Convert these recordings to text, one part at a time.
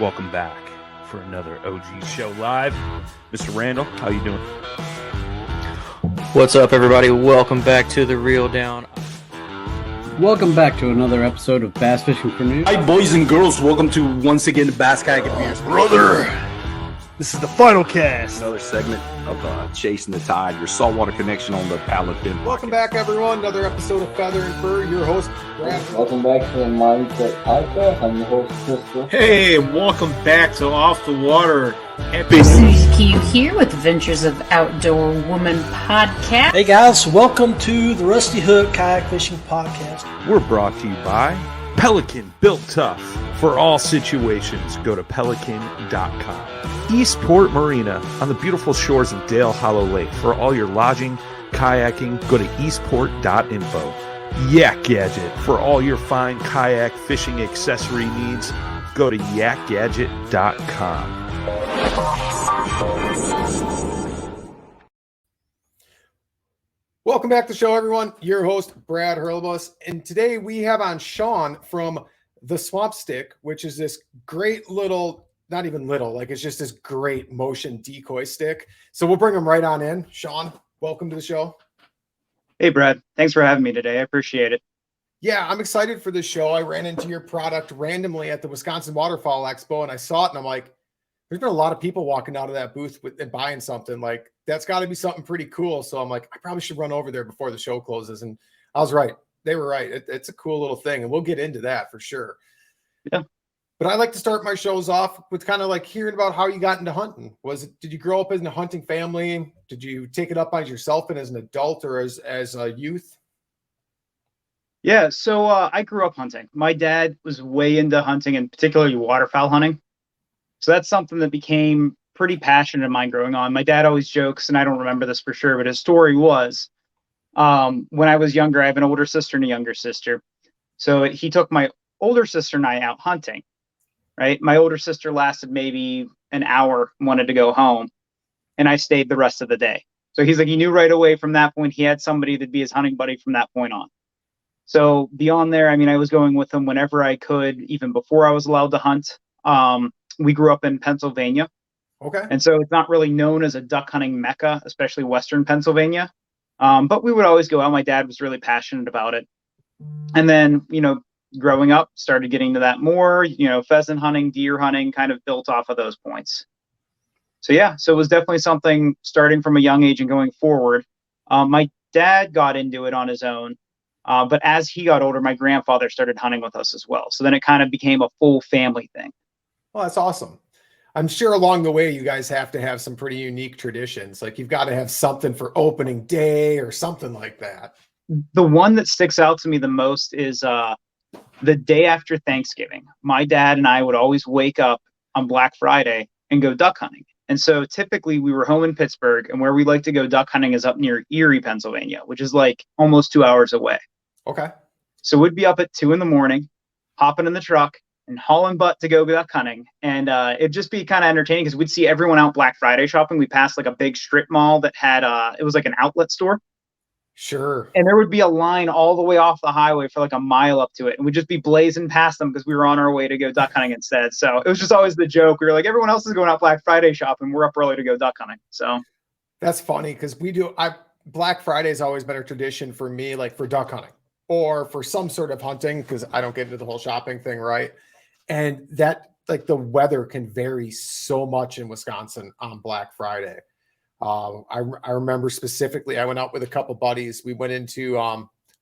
Welcome back for another OG Show Live. Mr. Randall, how you doing? What's up, everybody? Welcome back to The Reel Down. Welcome back to another episode of Bass Fishing for News. Hi, boys and girls. Welcome to, once again, the Bass Kayak Adventures. Brother, this is the final cast. Another segment of Chasing the Tide, your saltwater connection on the Paddle Pin. Welcome back, everyone. Another episode of Feather and Fur. Your host, Brad. Welcome back to the Mindset Podcast. I'm your host, Crystal. Hey, welcome back to Off the Water. Happy Susie Q here with Adventures of Outdoor Woman podcast. Hey guys, welcome to the Rusty Hook Kayak Fishing Podcast. We're brought to you by Pelican, built tough for all situations. Go to pelican.com. Eastport Marina on the beautiful shores of Dale Hollow Lake. For all your lodging, kayaking, go to eastport.info. Yak Gadget for all your fine kayak fishing accessory needs. Go to yakgadget.com. Welcome back to the show, everyone. Your host, Brad Hurlbus. And today we have on Sean from the Swamp Stick, which is this great little, not even little, like it's just this great motion decoy stick. So we'll bring him right on in. Sean, welcome to the show. Hey, Brad. Thanks for having me today. I appreciate it. Yeah, I'm excited for this show. I ran into your product randomly at the Wisconsin Waterfowl Expo, and I saw it, and I'm like, there's been a lot of people walking out of that booth and buying something. Like, that's got to be something pretty cool. So I'm like, I probably should run over there before the show closes. And I was right. They were right. It's a cool little thing, and we'll get into that for sure. Yeah. But I like to start my shows off with kind of like hearing about how you got into hunting. Did you grow up in a hunting family? Did you take it up on yourself and as an adult or as a youth? Yeah, so I grew up hunting. My dad was way into hunting, and particularly waterfowl hunting. So that's something that became pretty passionate of mine growing on. My dad always jokes, and I don't remember this for sure, but his story was when I was younger, I have an older sister and a younger sister. So he took my older sister and I out hunting, right? My older sister lasted maybe an hour, wanted to go home, and I stayed the rest of the day. So he's like, he knew right away from that point, he had somebody that'd be his hunting buddy from that point on. So beyond there, I mean, I was going with him whenever I could, even before I was allowed to hunt. We grew up in Pennsylvania. Okay. And so it's not really known as a duck hunting mecca, especially Western Pennsylvania. But we would always go out. My dad was really passionate about it. And then, growing up, started getting to that more, pheasant hunting, deer hunting, kind of built off of those points. So yeah, so it was definitely something starting from a young age and going forward. My dad got into it on his own. But as he got older, my grandfather started hunting with us as well. So then it kind of became a full family thing. Well, that's awesome. I'm sure along the way, you guys have to have some pretty unique traditions. Like you've got to have something for opening day or something like that. The one that sticks out to me the most is the day after Thanksgiving. My dad and I would always wake up on Black Friday and go duck hunting. And so typically we were home in Pittsburgh, and where we like to go duck hunting is up near Erie, Pennsylvania, which is like almost 2 hours away. Okay. So we'd be up at 2 a.m, hopping in the truck and hauling butt to go duck hunting. And it'd just be kind of entertaining because we'd see everyone out Black Friday shopping. We passed like a big strip mall that had, it was like an outlet store. Sure. And there would be a line all the way off the highway for like a mile up to it. And we'd just be blazing past them because we were on our way to go duck hunting instead. So it was just always the joke. We were like, everyone else is going out Black Friday shopping. We're up early to go duck hunting. So that's funny because Black Friday has always been a tradition for me, like for duck hunting or for some sort of hunting, because I don't get into the whole shopping thing, right? And that, like, the weather can vary so much in Wisconsin on Black Friday. I remember specifically, I went out with a couple buddies. We went into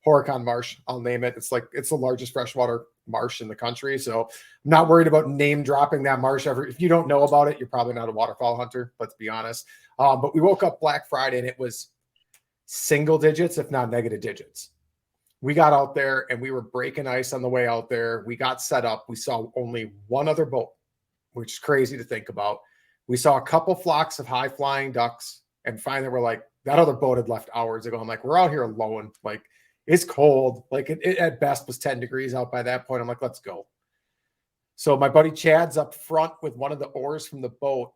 Horicon Marsh, I'll name it. It's the largest freshwater marsh in the country. So I'm not worried about name dropping that marsh ever. If you don't know about it, you're probably not a waterfowl hunter, let's be honest. But we woke up Black Friday and it was single digits, if not negative digits. We got out there and we were breaking ice on the way out there. We got set up. We saw only one other boat, which is crazy to think about. We saw a couple flocks of high flying ducks, and finally we're like, that other boat had left hours ago. I'm like, we're out here alone. Like, it's cold. Like it at best was 10 degrees out by that point. I'm like, let's go. So my buddy Chad's up front with one of the oars from the boat,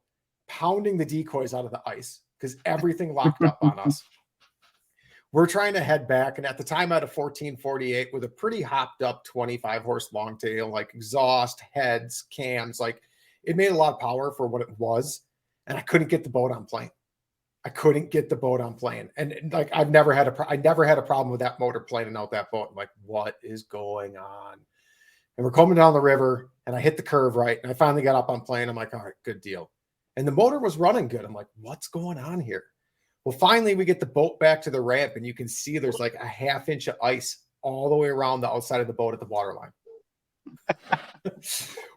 pounding the decoys out of the ice because everything locked up on us. We're trying to head back. And at the time I had a 1448 with a pretty hopped up 25 horse longtail, like exhaust, heads, cams. Like it made a lot of power for what it was. And I couldn't get the boat on plane. And like, I never had a problem with that motor planing out that boat. I'm like, what is going on? And we're coming down the river and I hit the curve right. And I finally got up on plane. I'm like, all right, good deal. And the motor was running good. I'm like, what's going on here? Well, finally we get the boat back to the ramp and you can see there's like a half inch of ice all the way around the outside of the boat at the waterline.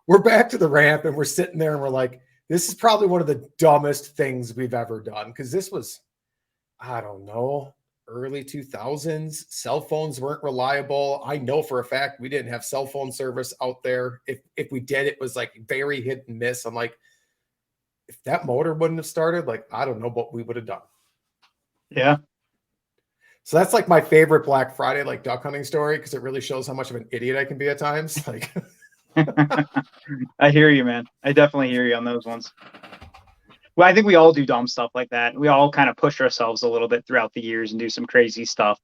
We're back to the ramp and we're sitting there and we're like, this is probably one of the dumbest things we've ever done. Cause this was, I don't know, early 2000s. Cell phones weren't reliable. I know for a fact we didn't have cell phone service out there. If we did, it was like very hit and miss. I'm like, if that motor wouldn't have started, like, I don't know what we would have done. Yeah. So that's like my favorite Black Friday, like duck hunting story. Cause it really shows how much of an idiot I can be at times. Like, I hear you, man. I definitely hear you on those ones. Well, I think we all do dumb stuff like that. We all kind of push ourselves a little bit throughout the years and do some crazy stuff.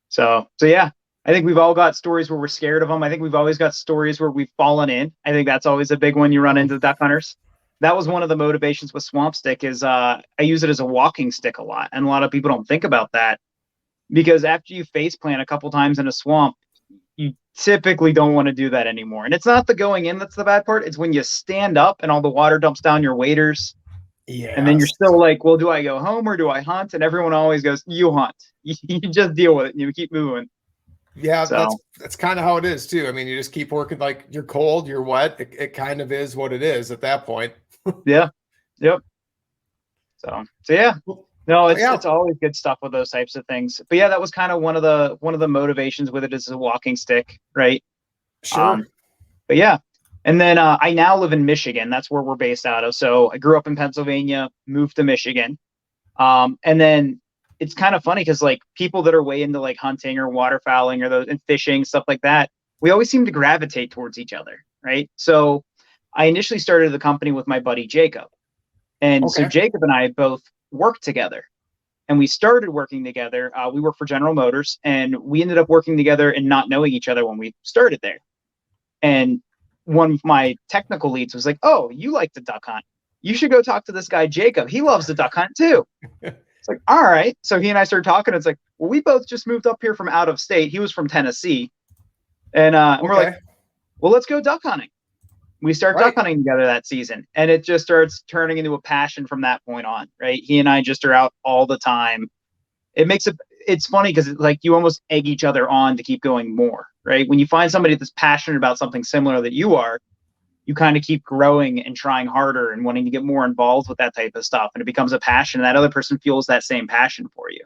So yeah, I think we've all got stories where we're scared of them. I think we've always got stories where we've fallen in. I think that's always a big one you run into duck hunters. That was one of the motivations with Swamp Stick is I use it as a walking stick a lot. And a lot of people don't think about that because after you face plant a couple times in a swamp, you typically don't want to do that anymore. And it's not the going in that's the bad part. It's when you stand up and all the water dumps down your waders. Yeah. And then you're still like, well, do I go home or do I hunt? And everyone always goes, you hunt. You just deal with it and you keep moving. Yeah, so that's kind of how it is too. I mean, you just keep working, like you're cold, you're wet. It kind of is what it is at that point. Yeah. Yep. So yeah. No, it's always good stuff with those types of things. But yeah, that was kind of one of the motivations with it is a walking stick, right? Sure. But yeah. And then I now live in Michigan. That's where we're based out of. So I grew up in Pennsylvania, moved to Michigan. And then it's kind of funny because like people that are way into like hunting or waterfowling or those and fishing, stuff like that, we always seem to gravitate towards each other, right? So I initially started the company with my buddy Jacob. And so Jacob and I both worked together. And we started working together. We worked for General Motors and we ended up working together and not knowing each other when we started there. And one of my technical leads was like, oh, you like to duck hunt. You should go talk to this guy, Jacob. He loves to duck hunt too. It's like, all right. So he and I started talking. It's like, well, we both just moved up here from out of state. He was from Tennessee. And we're like, well, let's go duck hunting. We start duck hunting together that season. And it just starts turning into a passion from that point on, right? He and I just are out all the time. It's funny because like you almost egg each other on to keep going more, right? When you find somebody that's passionate about something similar that you are, you kind of keep growing and trying harder and wanting to get more involved with that type of stuff. And it becomes a passion. And that other person feels that same passion for you.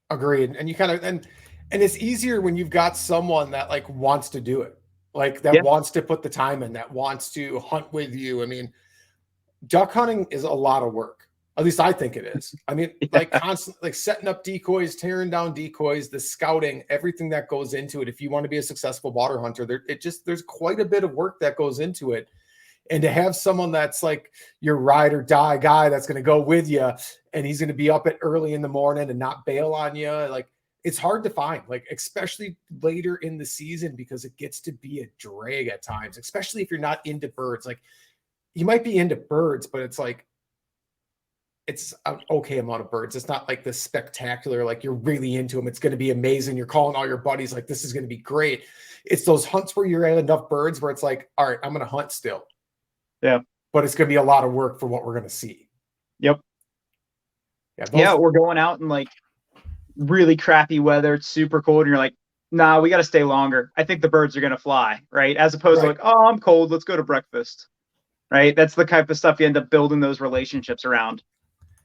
Agreed. And you kind of, and it's easier when you've got someone that like wants to do it, like that wants to put the time in, that wants to hunt with you. I mean, duck hunting is a lot of work. At least I think it is. I mean, like constantly like setting up decoys, tearing down decoys, the scouting, everything that goes into it. If you want to be a successful water hunter, there's quite a bit of work that goes into it. And to have someone that's like your ride or die guy that's going to go with you and he's going to be up at early in the morning and not bail on you, like it's hard to find, like especially later in the season because it gets to be a drag at times, especially if you're not into birds. Like you might be into birds, but it's like it's an okay amount of birds. It's not like this spectacular, like you're really into them. It's going to be amazing. You're calling all your buddies like, this is going to be great. It's those hunts where you're at enough birds where it's like, all right, I'm going to hunt still. Yeah. But it's going to be a lot of work for what we're going to see. Yep. Yeah. We're going out in like really crappy weather. It's super cold. And you're like, nah, we got to stay longer. I think the birds are going to fly. Right. As opposed to like, oh, I'm cold. Let's go to breakfast. Right. That's the type of stuff you end up building those relationships around.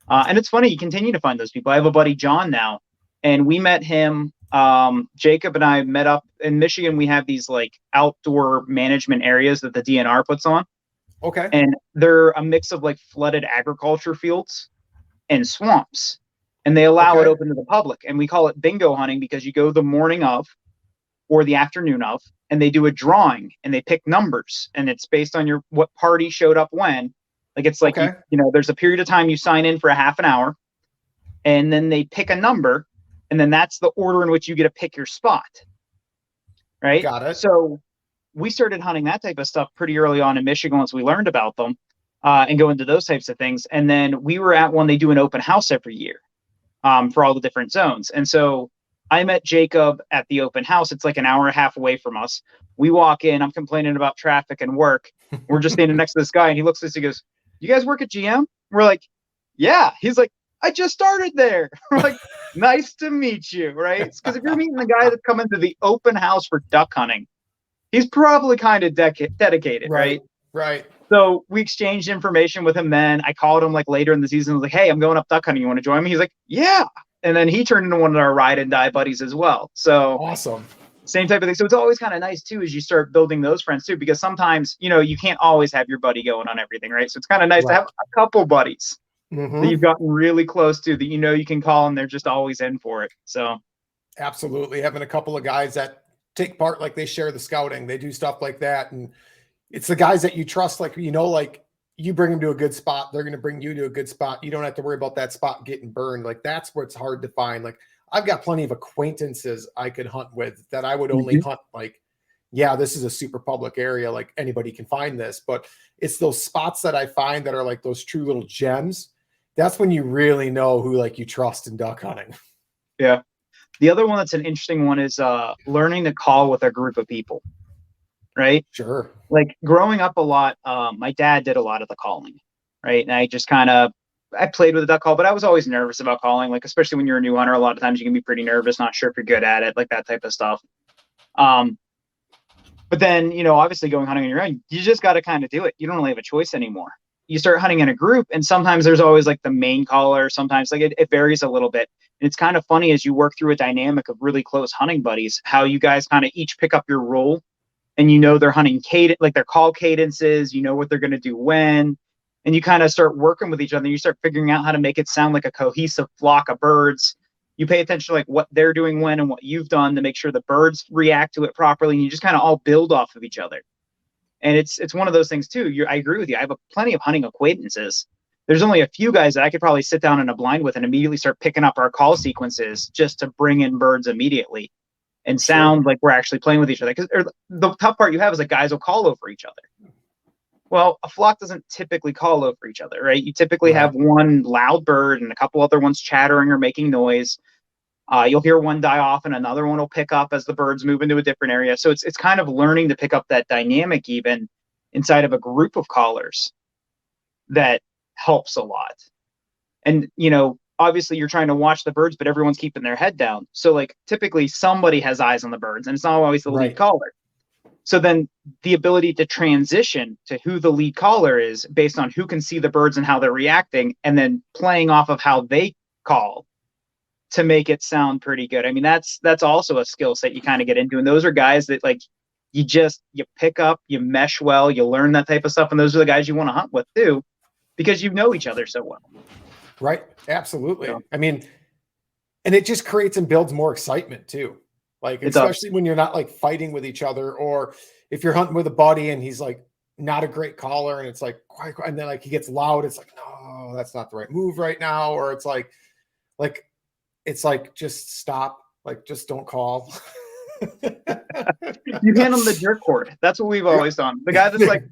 And it's funny, you continue to find those people. I have a buddy, John, now, and we met him. Jacob and I met up in Michigan. We have these like outdoor management areas that the DNR puts on. Okay. And they're a mix of like flooded agriculture fields and swamps. And they allow it open to the public. And we call it bingo hunting because you go the morning of or the afternoon of, and they do a drawing and they pick numbers. And it's based on what party showed up when. Like it's like, you know, there's a period of time you sign in for a half an hour and then they pick a number and then that's the order in which you get to pick your spot. Right. Got it. So we started hunting that type of stuff pretty early on in Michigan once we learned about them, and go into those types of things. And then we were at one, they do an open house every year for all the different zones. And so I met Jacob at the open house. It's like an hour and a half away from us. We walk in, I'm complaining about traffic and work. We're just standing next to this guy, and he looks at us, he goes, "You guys work at GM?" We're like, "Yeah." He's like, "I just started there." We're like, "Nice to meet you," right? Because if you're meeting the guy that's coming to the open house for duck hunting, he's probably kind of dedicated, right? Right. So we exchanged information with him then. I called him like later in the season. I was like, "Hey, I'm going up duck hunting. You want to join me?" He's like, "Yeah." And then he turned into one of our ride and die buddies as well. So awesome. Same type of thing. So it's always kind of nice too, as you start building those friends too, because sometimes, you can't always have your buddy going on everything, right? So it's kind of nice to have a couple buddies that you've gotten really close to that you can call, and they're just always in for it. So absolutely, having a couple of guys that take part, like they share the scouting, they do stuff like that, and it's the guys that you trust, like like you bring them to a good spot, they're going to bring you to a good spot. You don't have to worry about that spot getting burned. Like that's what's hard to find. Like I've got plenty of acquaintances I could hunt with that I would only hunt like, yeah, this is a super public area, like anybody can find this, but it's those spots that I find that are like those true little gems. That's when you really know who like you trust in duck hunting. Yeah. The other one that's an interesting one is learning to call with a group of people, right? Sure. Like growing up a lot, my dad did a lot of the calling, right? And I just I played with a duck call, but I was always nervous about calling, like especially when you're a new hunter. A lot of times you can be pretty nervous, not sure if you're good at it, like that type of stuff. But then, obviously going hunting on your own, you just got to kind of do it. You don't really have a choice anymore. You start hunting in a group, and sometimes there's always like the main caller. Sometimes like it varies a little bit. And it's kind of funny as you work through a dynamic of really close hunting buddies, how you guys kind of each pick up your role, and they're hunting cadence, like their call cadences, what they're going to do when. And you kind of start working with each other. You start figuring out how to make it sound like a cohesive flock of birds. You pay attention to like what they're doing when and what you've done to make sure the birds react to it properly. And you just kind of all build off of each other. And it's one of those things too. I agree with you. I have plenty of hunting acquaintances. There's only a few guys that I could probably sit down in a blind with and immediately start picking up our call sequences just to bring in birds immediately and sound like we're actually playing with each other. Because the tough part you have is that guys will call over each other. Well, a flock doesn't typically call over each other, right? You typically have one loud bird and a couple other ones chattering or making noise. You'll hear one die off and another one will pick up as the birds move into a different area. So it's kind of learning to pick up that dynamic even inside of a group of callers that helps a lot. And, obviously you're trying to watch the birds, but everyone's keeping their head down. So like typically somebody has eyes on the birds, and it's not always the lead caller. So then the ability to transition to who the lead caller is based on who can see the birds and how they're reacting, and then playing off of how they call to make it sound pretty good. I mean, that's also a skill set you kind of get into. And those are guys that like, you pick up, you mesh well, you learn that type of stuff. And those are the guys you want to hunt with too, because you know each other so well. Right. Absolutely. Yeah. I mean, and it just creates and builds more excitement too. Like, especially when you're not like fighting with each other, or if you're hunting with a buddy and he's like not a great caller and it's like, and then like he gets loud. It's like, no, that's not the right move right now. Or it's like, just stop. Like, just don't call. You hand them the jerk cord. That's what we've always done. The guy that's like,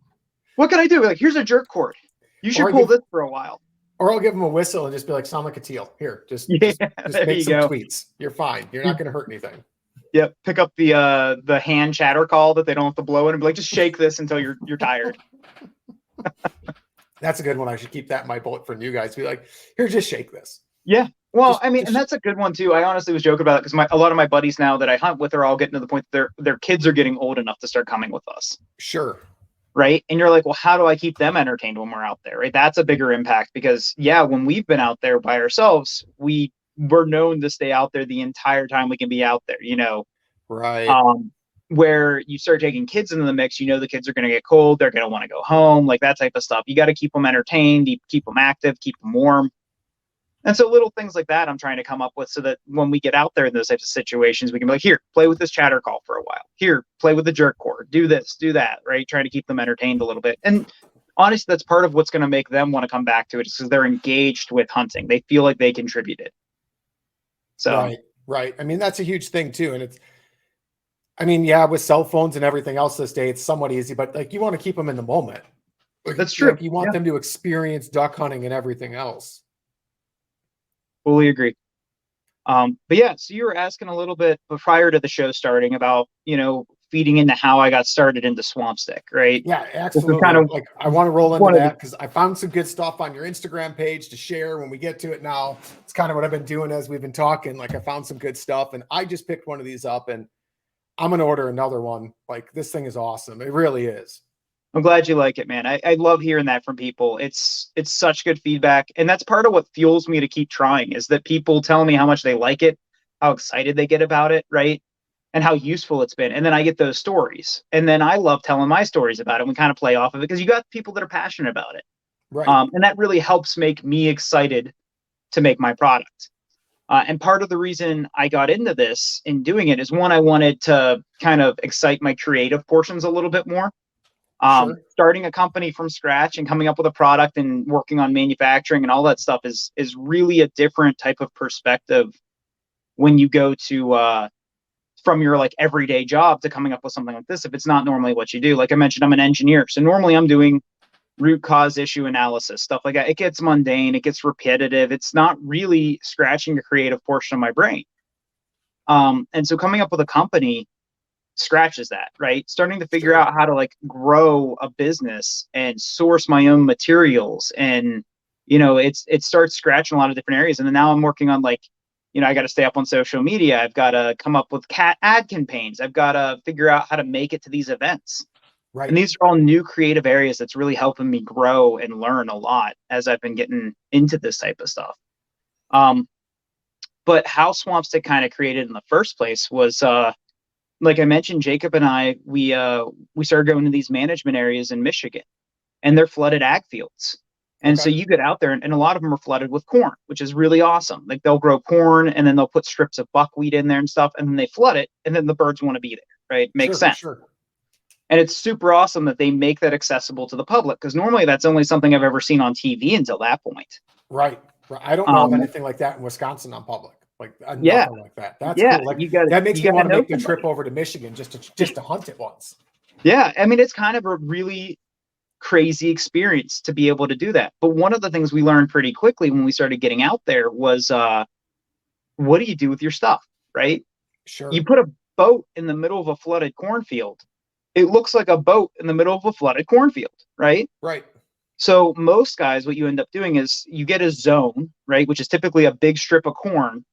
what can I do? Like, here's a jerk cord. You should pull this for a while. Or I'll give him a whistle and just be like, sound like a teal. Here, just make some tweets. You're fine. You're not going to hurt anything. Yep. Pick up the hand chatter call that they don't have to blow in and be like, just shake this until you're tired. That's a good one. I should keep that in my bullet for you guys. Be like, here, just shake this. Yeah. Well, and that's a good one too. I honestly was joking about it because a lot of my buddies now that I hunt with are all getting to the point that their kids are getting old enough to start coming with us. Sure. Right. And you're like, well, how do I keep them entertained when we're out there? Right. That's a bigger impact because when we've been out there by ourselves, we're known to stay out there the entire time we can be out there, Right. Where you start taking kids into the mix, the kids are going to get cold. They're going to want to go home, like that type of stuff. You got to keep them entertained, keep them active, keep them warm. And so little things like that I'm trying to come up with so that when we get out there in those types of situations, we can be like, here, play with this chatter call for a while. Here, play with the jerk cord. Do this, do that, right? Trying to keep them entertained a little bit. And honestly, that's part of what's going to make them want to come back to it, is because they're engaged with hunting. They feel like they contributed. So right. I mean, that's a huge thing too. And I mean, yeah, with cell phones and everything else this day, it's somewhat easy, but like you want to keep them in the moment. That's true. Like, you want them to experience duck hunting and everything else. Fully agree. But yeah, so you were asking a little bit prior to the show starting about, feeding into how I got started into swamp stick, right? Yeah, This is absolutely. kind of Like, I want to roll into one of that because I found some good stuff on your Instagram page to share when we get to it now. It's kind of what I've been doing as we've been talking. Like, I found some good stuff, and I just picked one of these up, and I'm going to order another one. Like, this thing is awesome. It really is. I'm glad you like it, man. I love hearing that from people. It's such good feedback. And that's part of what fuels me to keep trying, is that people tell me how much they like it, how excited they get about it, right? And how useful it's been. And then I get those stories. And then I love telling my stories about it. We kind of play off of it because you got people that are passionate about it. Right. And that really helps make me excited to make my product. And part of the reason I got into this and doing it is, one, I wanted to kind of excite my creative portions a little bit more. Sure. Starting a company from scratch and coming up with a product and working on manufacturing and all that stuff is really a different type of perspective when you go to from your like everyday job to coming up with something like this. If it's not normally what you do, like I mentioned, I'm an engineer, so normally I'm doing root cause issue analysis, stuff like that. It gets mundane, it gets repetitive. It's not really scratching the creative portion of my brain. And so coming up with a company scratches that, right? Starting to figure out how to like grow a business and source my own materials, and it starts scratching a lot of different areas. And then now I'm working on like, I got to stay up on social media. I've got to come up with cat ad campaigns. I've got to figure out how to make it to these events. Right. And these are all new creative areas that's really helping me grow and learn a lot as I've been getting into this type of stuff. But how Swamp Stick kind of created in the first place was, like I mentioned, Jacob and I, we started going to these management areas in Michigan, and they're flooded ag fields. And so you get out there, and a lot of them are flooded with corn, which is really awesome. Like, they'll grow corn, and then they'll put strips of buckwheat in there and stuff, and then they flood it, and then the birds want to be there, right? Makes sense. Sure. And it's super awesome that they make that accessible to the public, because normally that's only something I've ever seen on TV until that point. Right. I don't know of anything like that in Wisconsin on public. Like, nothing like that. That's cool. Like, that makes me want to make the trip over to Michigan just to hunt it once. Yeah, I mean, it's kind of a really crazy experience to be able to do that. But one of the things we learned pretty quickly when we started getting out there was, what do you do with your stuff, right? Sure. You put a boat in the middle of a flooded cornfield. It looks like a boat in the middle of a flooded cornfield, right? Right. So most guys, what you end up doing is you get a zone, right, which is typically a big strip of corn.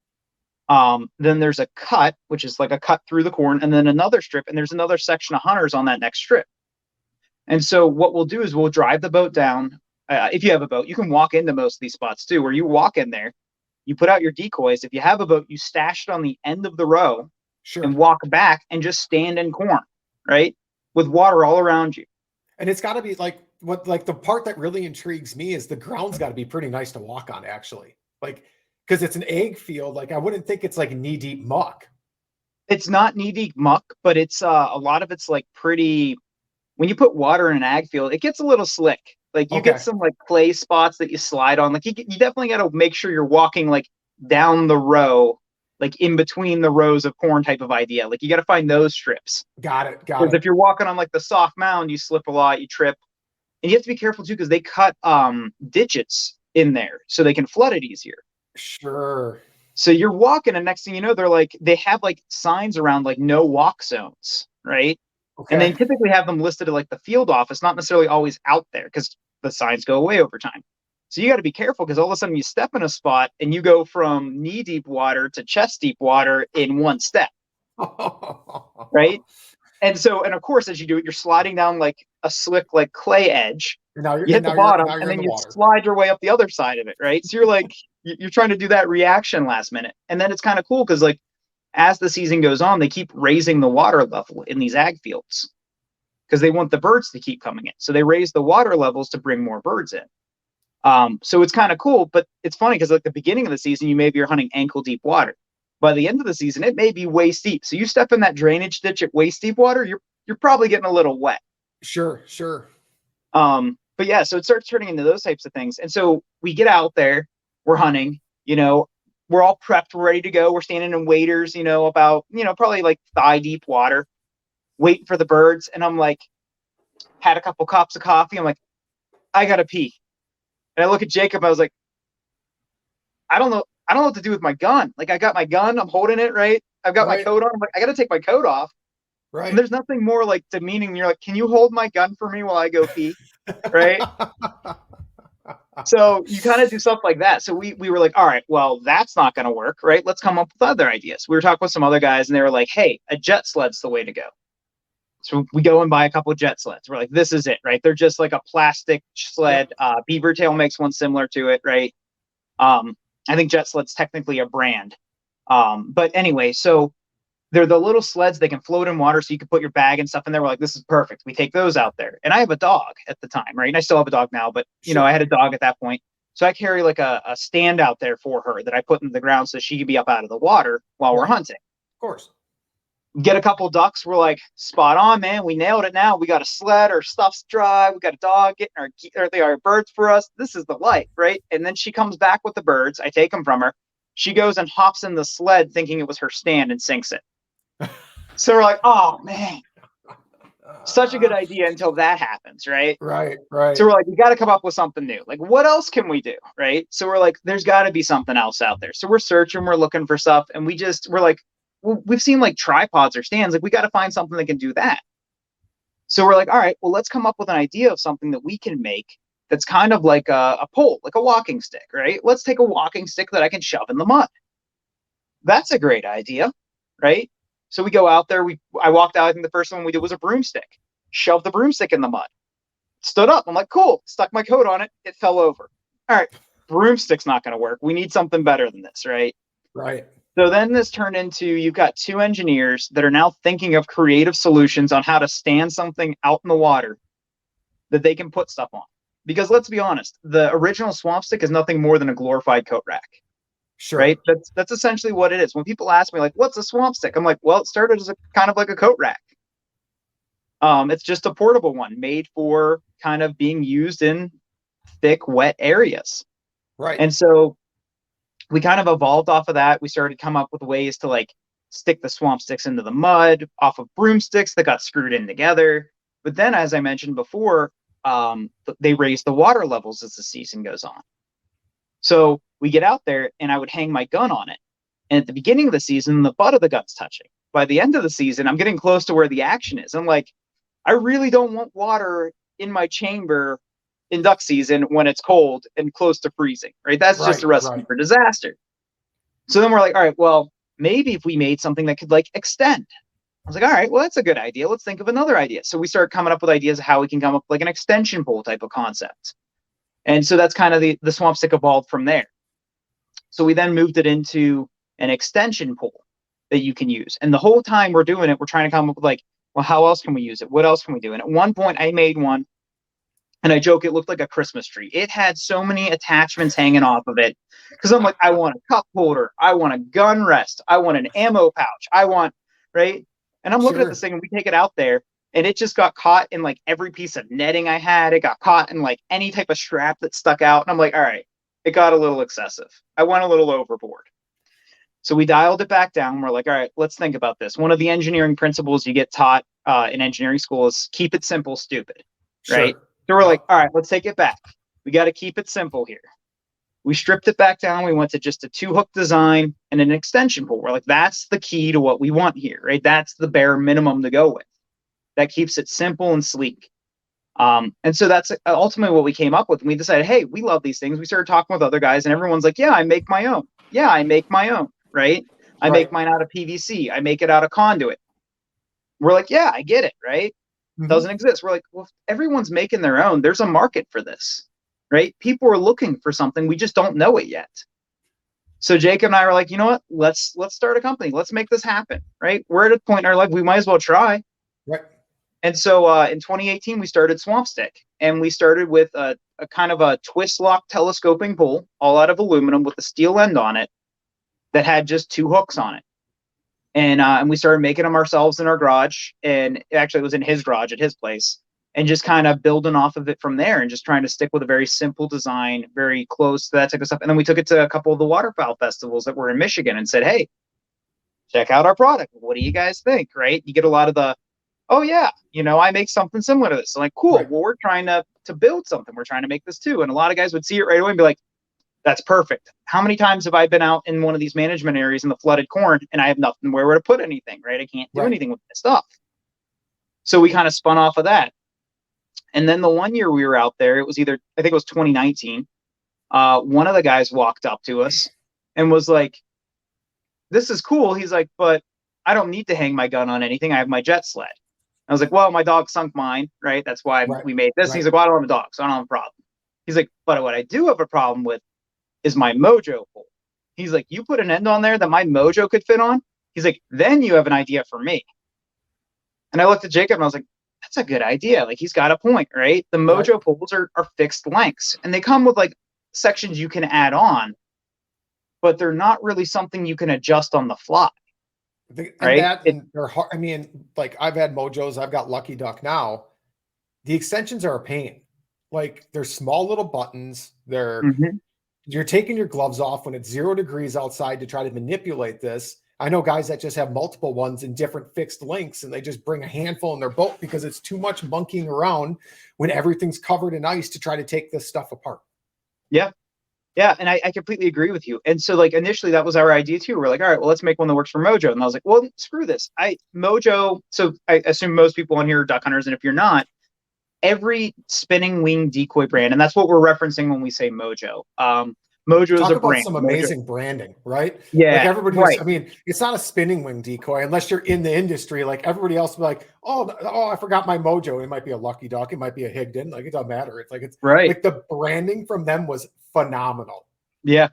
Then there's a cut, which is like a cut through the corn, and then another strip, and there's another section of hunters on that next strip. And so what we'll do is we'll drive the boat down. If you have a boat, you can walk into most of these spots too, where you walk in there, you put out your decoys. If you have a boat, you stash it on the end of the row and walk back and just stand in corn, right? With water all around you. And it's got to be like the part that really intrigues me is the ground's got to be pretty nice to walk on, actually. Like, because it's an egg field. Like, I wouldn't think it's like knee deep muck. It's not knee deep muck, but it's a lot of it's like pretty. When you put water in an ag field, it gets a little slick. Like, you get some like clay spots that you slide on. Like, you definitely got to make sure you're walking like down the row, like in between the rows of corn type of idea. Like, you got to find those strips. Got it. Because if you're walking on like the soft mound, you slip a lot, you trip. And you have to be careful too, because they cut ditches in there so they can flood it easier. Sure. So you're walking, and next thing you know, they have like signs around like no walk zones, right? Okay. And they typically have them listed at like the field office, not necessarily always out there, because the signs go away over time. So you got to be careful, because all of a sudden you step in a spot and you go from knee deep water to chest deep water in one step. Right? And of course, as you do it, you're sliding down like a slick, like clay edge. You hit the bottom, and then you slide your way up the other side of it, right? So you're like, you're trying to do that reaction last minute. And then it's kind of cool, because like, as the season goes on, they keep raising the water level in these ag fields, because they want the birds to keep coming in. So they raise the water levels to bring more birds in. So it's kind of cool, but it's funny, because like the beginning of the season, you're hunting ankle deep water. By the end of the season, it may be waist deep. So you step in that drainage ditch at waist deep water, you're probably getting a little wet. Sure. But yeah, so it starts turning into those types of things. And so we get out there, we're hunting, we're all prepped, we're ready to go. We're standing in waders, about, probably like thigh deep water, waiting for the birds. And I'm like, had a couple cups of coffee. I'm like, I gotta pee. And I look at Jacob. I was like, I don't know what to do with my gun. Like, I got my gun. I'm holding it, right? I've got my coat on. I'm like, I got to take my coat off. Right. And there's nothing more like demeaning. You're like, can you hold my gun for me while I go pee? Right. So you kind of do stuff like that. So we were like, all right, well, that's not going to work. Right. Let's come up with other ideas. We were talking with some other guys and they were like, hey, a jet sled's the way to go. So we go and buy a couple of jet sleds. We're like, this is it. Right. They're just like a plastic sled. Beaver Tail makes one similar to it. Right. I think jet sled's technically a brand. But anyway, so they're the little sleds. They can float in water, so you can put your bag and stuff in there. We're like, this is perfect. We take those out there. And I have a dog at the time, right? And I still have a dog now, but I had a dog at that point. So I carry like a stand out there for her that I put in the ground so she could be up out of the water while we're hunting. Of course. Get a couple ducks. We're like, spot on, man. We nailed it now. We got a sled. Our stuff's dry. We got a dog getting our birds for us. This is the life, right? And then she comes back with the birds. I take them from her. She goes and hops in the sled thinking it was her stand and sinks it. So we're like, oh, man. Such a good idea until that happens, right? Right. So we're like, we got to come up with something new. Like, what else can we do, right? So we're like, there's got to be something else out there. So we're searching. We're looking for stuff. And we're like, well, we've seen like tripods or stands. Like, we got to find something that can do that. So we're like, all right, well, let's come up with an idea of something that we can make that's kind of like a pole, like a walking stick, right? Let's take a walking stick that I can shove in the mud. That's a great idea, right? So we go out there. I walked out. I think the first one we did was a broomstick. Shoved the broomstick in the mud. Stood up. I'm like, cool. Stuck my coat on it. It fell over. All right, broomstick's not going to work. We need something better than this, right? Right. So then this turned into, you've got two engineers that are now thinking of creative solutions on how to stand something out in the water that they can put stuff on. Because let's be honest, the original swamp stick is nothing more than a glorified coat rack. Sure. Right? That's essentially what it is. When people ask me, like, what's a swamp stick? I'm like, well, it started as a kind of like a coat rack. It's just a portable one made for kind of being used in thick, wet areas. Right. And so we kind of evolved off of that. We started to come up with ways to like stick the swamp sticks into the mud off of broomsticks that got screwed in together. But then, as I mentioned before, they raise the water levels as the season goes on. So we get out there and I would hang my gun on it. And at the beginning of the season, the butt of the gun's touching. By the end of the season, I'm getting close to where the action is. I'm like, I really don't want water in my chamber in duck season when it's cold and close to freezing, right? That's just a recipe for disaster. So then we're like, all right, well, maybe if we made something that could like extend. I was like, all right, well, that's a good idea. Let's think of another idea. So we started coming up with ideas of how we can come up with like an extension pole type of concept. And so that's kind of the swamp stick evolved from there. So we then moved it into an extension pole that you can use. And the whole time we're doing it, we're trying to come up with like, well, how else can we use it? What else can we do? And at one point I made one and I joke, it looked like a Christmas tree. It had so many attachments hanging off of it. Cause I'm like, I want a cup holder. I want a gun rest. I want an ammo pouch. I want, right. And I'm looking at this thing and we take it out there and it just got caught in like every piece of netting I had. It got caught in like any type of strap that stuck out. And I'm like, all right, it got a little excessive. I went a little overboard. So we dialed it back down. We're like, all right, let's think about this. One of the engineering principles you get taught in engineering school is keep it simple, stupid, right? So we're like, all right, let's take it back. We got to keep it simple here. We stripped it back down. We went to just a 2-hook design and an extension pole. We're like, that's the key to what we want here, right? That's the bare minimum to go with. That keeps it simple and sleek. And so that's ultimately what we came up with. And we decided, hey, we love these things. We started talking with other guys and everyone's like, yeah, I make my own. Yeah, I make my own, right? I make mine out of PVC. I make it out of conduit. We're like, yeah, I get it, right? Doesn't exist. We're like, well, if everyone's making their own, there's a market for this, right? People are looking for something. We just don't know it yet. So Jacob and I were like, you know what? Let's start a company. Let's make this happen, right? We're at a point in our life, we might as well try. Right. And so in 2018, we started Swamp Stick. And we started with a kind of a twist lock telescoping pole, all out of aluminum with a steel end on it that had just 2 hooks on it. And we started making them ourselves in our garage. And actually it was in his garage at his place. and just kind of building off of it from there and just trying to stick with a very simple design, very close to that type of stuff. And then we took it to a couple of the waterfowl festivals that were in Michigan and said, hey, check out our product. What do you guys think? Right? You get a lot of the, oh yeah, I make something similar to this. So like, cool. Right. Well, we're trying to build something. We're trying to make this too. And a lot of guys would see it right away and be like, that's perfect. How many times have I been out in one of these management areas in the flooded corn and I have nothing where to put anything, right? I can't do anything with this stuff. So we kind of spun off of that. And then the one year we were out there, I think it was 2019. One of the guys walked up to us and was like, this is cool. He's like, but I don't need to hang my gun on anything. I have my jet sled. I was like, well, my dog sunk mine, right? That's why we made this. Right. He's like, well, I don't have a dog, so I don't have a problem. He's like, but what I do have a problem with is my mojo pole. He's like, you put an end on there that my mojo could fit on? He's like, then you have an idea for me. And I looked at Jacob and I was like, that's a good idea. Like, he's got a point, right? The mojo poles are fixed lengths, and they come with like sections you can add on, but they're not really something you can adjust on the fly. And they're hard. I mean, like, I've had mojos, I've got Lucky Duck now. The extensions are a pain. Like, they're small little buttons. You're taking your gloves off when it's 0 degrees outside to try to manipulate this. I know guys that just have multiple ones in different fixed lengths, and they just bring a handful in their boat because it's too much monkeying around when everything's covered in ice to try to take this stuff apart. Yeah. Yeah. And I completely agree with you. And so, like, initially that was our idea too. We're like, all right, well, let's make one that works for mojo. And I was like, well, screw this. So I assume most people on here are duck hunters. And if you're not, every spinning wing decoy brand, and that's what we're referencing when we say mojo. Mojo is a brand. Some amazing branding, right? Yeah. Like, everybody's, I mean, it's not a spinning wing decoy unless you're in the industry. Like, everybody else will be like, oh, I forgot my mojo. It might be a Lucky Duck. It might be a Higdon. Like, it doesn't matter. It's like the branding from them was phenomenal. Yeah.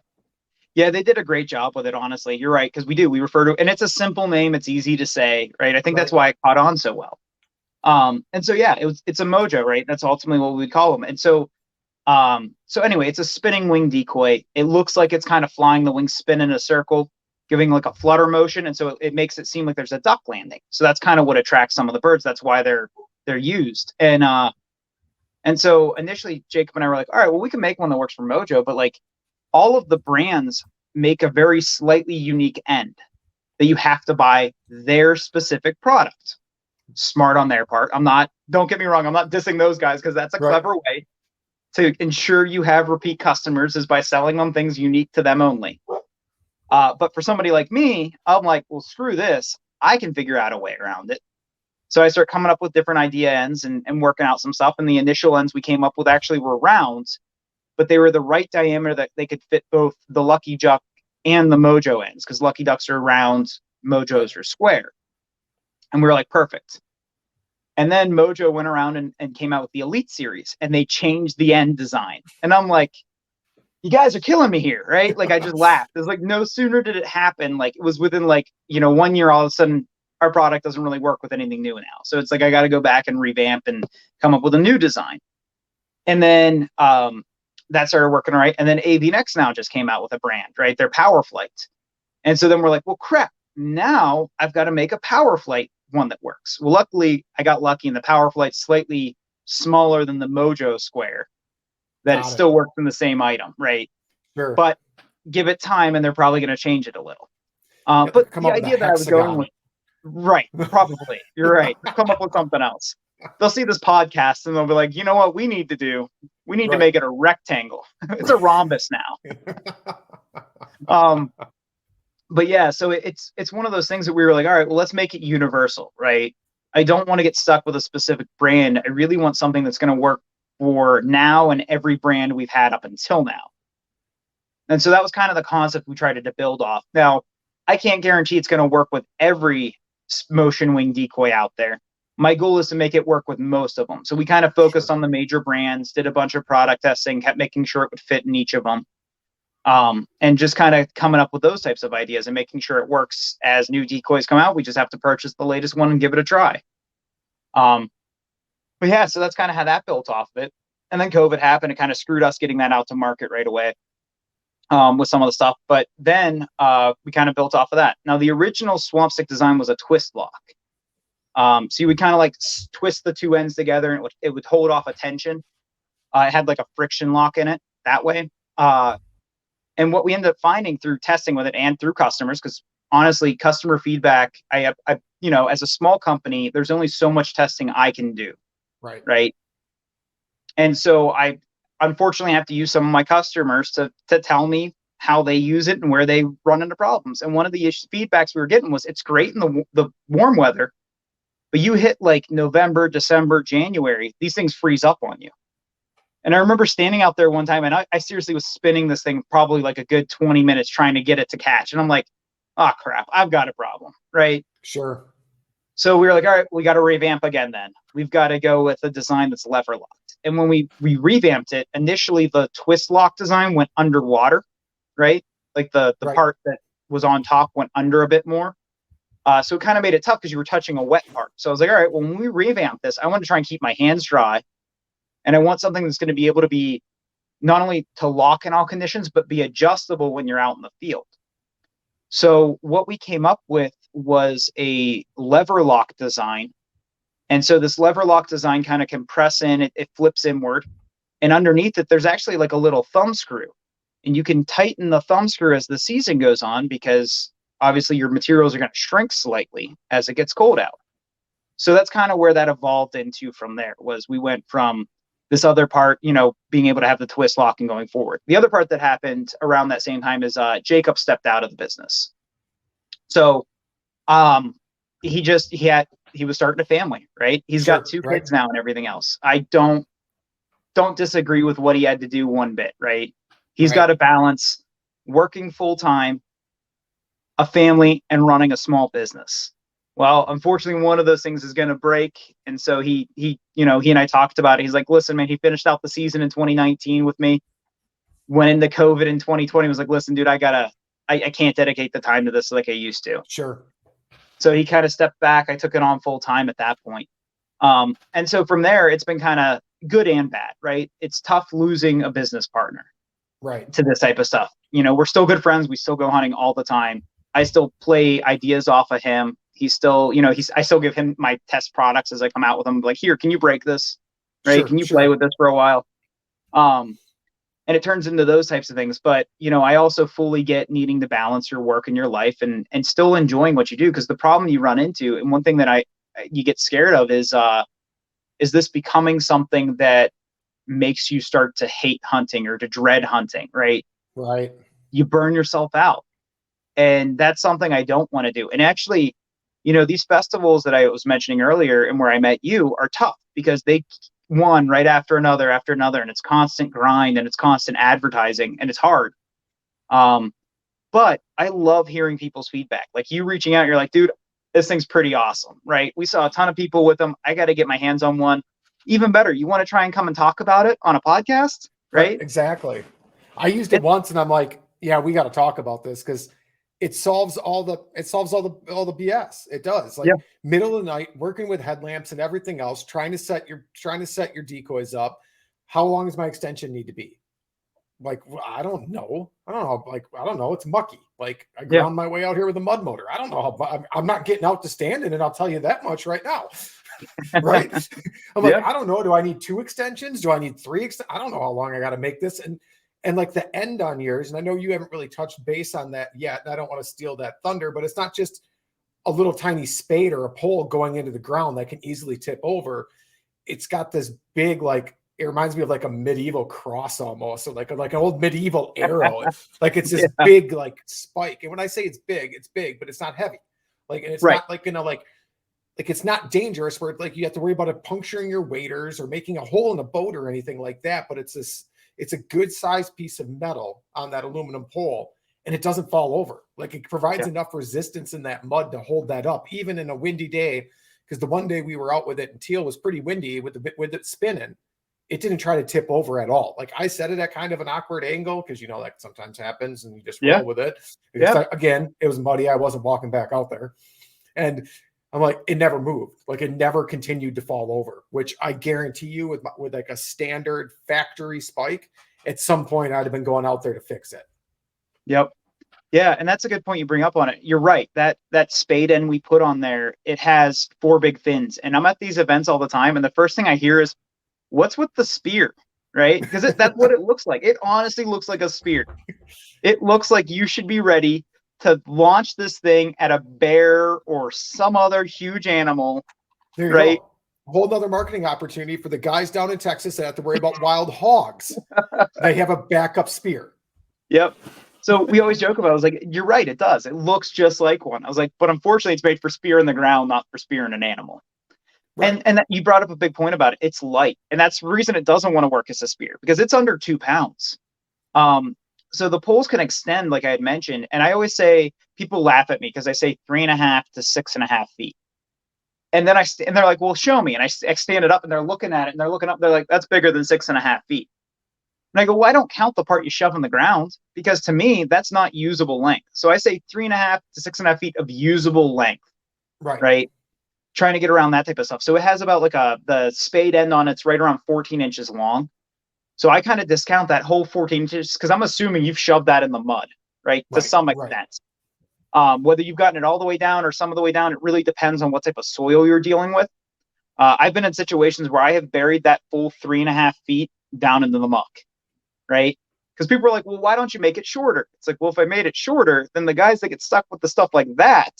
Yeah, they did a great job with it, honestly. You're right, because we refer to, and it's a simple name. It's easy to say, right? I think that's why it caught on so well. And so, yeah, it's a mojo, right? That's ultimately what we call them. And so, anyway, it's a spinning wing decoy. It looks like it's kind of flying the wing, spin in a circle, giving like a flutter motion. And so it makes it seem like there's a duck landing. So that's kind of what attracts some of the birds. That's why they're used. And so initially Jacob and I were like, all right, well, we can make one that works for mojo, but like, all of the brands make a very slightly unique end that you have to buy their specific product. Smart on their part. Don't get me wrong, I'm not dissing those guys, because that's a clever way to ensure you have repeat customers, is by selling them things unique to them only. But for somebody like me, I'm like, well, screw this. I can figure out a way around it. So I start coming up with different idea ends and working out some stuff. And the initial ends we came up with actually were rounds, but they were the right diameter that they could fit both the Lucky Duck and the mojo ends, because Lucky Ducks are round, mojos are square. And we were like, perfect. And then Mojo went around and came out with the Elite series, and they changed the end design. And I'm like, you guys are killing me here, right? Like, I just laughed. It was like, no sooner did it happen, like, it was within 1 year, all of a sudden our product doesn't really work with anything new now. So it's like, I got to go back and revamp and come up with a new design. And then that started working right. And then AV Next now just came out with a brand, right? Their Power Flight. And so then we're like, well, crap. Now I've got to make a Power Flight one that works. Well, luckily I got lucky, and the Power Flight's slightly smaller than the Mojo Square, that it still works in the same item, right? Sure. But give it time, and they're probably going to change it a little. But the idea that I was going with, right, probably, you're right. Come up with something else. They'll see this podcast and they'll be like, you know what we need to do? We need to make it a rectangle. It's a rhombus now. But yeah, so it's one of those things that we were like, all right, well, let's make it universal, right? I don't want to get stuck with a specific brand. I really want something that's going to work for now and every brand we've had up until now. And so that was kind of the concept we tried to build off. Now, I can't guarantee it's going to work with every motion wing decoy out there. My goal is to make it work with most of them. So we kind of focused on the major brands, did a bunch of product testing, kept making sure it would fit in each of them. And just kind of coming up with those types of ideas and making sure it works as new decoys come out. We just have to purchase the latest one and give it a try. But yeah, so that's kind of how that built off of it. And then COVID happened. It kind of screwed us getting that out to market right away with some of the stuff. But then we kind of built off of that. Now, the original Swamp Stick design was a twist lock. So you would kind of like twist the two ends together, and it would hold off a tension. It had like a friction lock in it that way. And what we ended up finding through testing with it and through customers, because honestly, customer feedback, I as a small company, there's only so much testing I can do. Right. And so I unfortunately have to use some of my customers to tell me how they use it and where they run into problems. And one of the feedbacks we were getting was it's great in the warm weather, but you hit like November, December, January, these things freeze up on you. And I remember standing out there one time, and I seriously was spinning this thing probably like a good 20 minutes trying to get it to catch. And I'm like, oh crap, I've got a problem, right? Sure. So we were like, all right, we got to revamp again then. We've got to go with a design that's lever locked. And when we revamped it, initially the twist lock design went underwater, right? Like the part that was on top went under a bit more. So it kind of made it tough because you were touching a wet part. So I was like, all right, well, when we revamp this, I want to try and keep my hands dry. And I want something that's going to be able to be not only to lock in all conditions, but be adjustable when you're out in the field. So what we came up with was a lever lock design. And so this lever lock design kind of can press in, it flips inward. And underneath it, there's actually like a little thumb screw. And you can tighten the thumb screw as the season goes on, because obviously your materials are going to shrink slightly as it gets cold out. So that's kind of where that evolved into from there. Was we went from this other part, being able to have the twist lock and going forward. The other part that happened around that same time is Jacob stepped out of the business. So he was starting a family, right? He's got two kids now and everything else. I don't disagree with what he had to do one bit, right? He's got to balance working full time, a family, and running a small business. Well, unfortunately, one of those things is going to break. And so he and I talked about it. He's like, listen, man, he finished out the season in 2019 with me, went into COVID in 2020, was like, listen, dude, I can't dedicate the time to this like I used to. Sure. So he kind of stepped back. I took it on full time at that point. And so from there, it's been kind of good and bad, right? It's tough losing a business partner to this type of stuff. We're still good friends. We still go hunting all the time. I still play ideas off of him. He's still, I still give him my test products as I come out with them. Like, here, can you break this? Right? Can you play with this for a while? And it turns into those types of things. But, I also fully get needing to balance your work and your life and still enjoying what you do. Because the problem you run into, and one thing that you get scared of is this becoming something that makes you start to hate hunting or to dread hunting, right? Right. You burn yourself out. And that's something I don't want to do. And actually, these festivals that I was mentioning earlier and where I met you are tough because they one right after another, and it's constant grind and it's constant advertising and it's hard. But I love hearing people's feedback. Like you reaching out, you're like, dude, this thing's pretty awesome, right? We saw a ton of people with them. I got to get my hands on one. Even better, you want to try and come and talk about it on a podcast, right? Exactly. I used it once and I'm like, yeah, we got to talk about this because it solves all the BS. It does. Like middle of the night, working with headlamps and everything else, trying to set your decoys up. How long does my extension need to be? Like, I don't know. Like, I don't know. It's mucky. Like I ground my way out here with a mud motor. I don't know how I'm not getting out to stand in it. I'll tell you that much right now. Right. I'm like, I don't know. Do I need 2 extensions? Do I need 3? I don't know how long I got to make this. And like the end on yours, and I know you haven't really touched base on that yet, and I don't want to steal that thunder, but it's not just a little tiny spade or a pole going into the ground that can easily tip over. It's got this big, like, it reminds me of like a medieval cross almost, or like an old medieval arrow. Like it's this big, like spike. And when I say it's big, but it's not heavy. Like, and it's not like, like it's not dangerous where like you have to worry about it puncturing your waders or making a hole in a boat or anything like that. But it's a good sized piece of metal on that aluminum pole, and it doesn't fall over. Like it provides enough resistance in that mud to hold that up, even in a windy day. Because the one day we were out with it and Teal was pretty windy with it spinning, it didn't try to tip over at all. Like I set it at kind of an awkward angle because that sometimes happens and you just roll with it. Again, it was muddy. I wasn't walking back out there, and I'm like, it never moved. Like it never continued to fall over, which I guarantee you with like a standard factory spike, at some point I'd have been going out there to fix it. Yep. Yeah, and that's a good point you bring up on it. You're right. That spade end we put on there, it has 4 big fins. And I'm at these events all the time, and the first thing I hear is, "What's with the spear?" Right? Because that's what it looks like. It honestly looks like a spear. It looks like you should be ready to launch this thing at a bear or some other huge animal. There you right? go. A whole other marketing opportunity for the guys down in Texas that have to worry about wild hogs. They have a backup spear. Yep. So we always joke about it. I was like, you're right, it does. It looks just like one. I was like, but unfortunately, it's made for spear in the ground, not for spear in an animal. Right. And that, you brought up a big point about it. It's light. And that's the reason it doesn't want to work as a spear, because it's under 2 pounds. So the poles can extend, like I had mentioned. And I always say, people laugh at me because I say 3.5 to 6.5 feet. And then and they're like, well, show me. And I stand it up, and they're looking at it, and they're looking up. They're like, that's bigger than 6.5 feet. And I go, well, I don't count the part you shove in the ground, because to me, that's not usable length. So I say 3.5 to 6.5 feet of usable length. Right. Trying to get around that type of stuff. So it has about like the spade end on it's right around 14 inches long. So I kind of discount that whole 14 inches because I'm assuming you've shoved that in the mud, right? To some extent. Whether you've gotten it all the way down or some of the way down, it really depends on what type of soil you're dealing with. I've been in situations where I have buried that full 3.5 feet down into the muck, right? Because people are like, well, why don't you make it shorter? It's like, well, if I made it shorter, then the guys that get stuck with the stuff like that,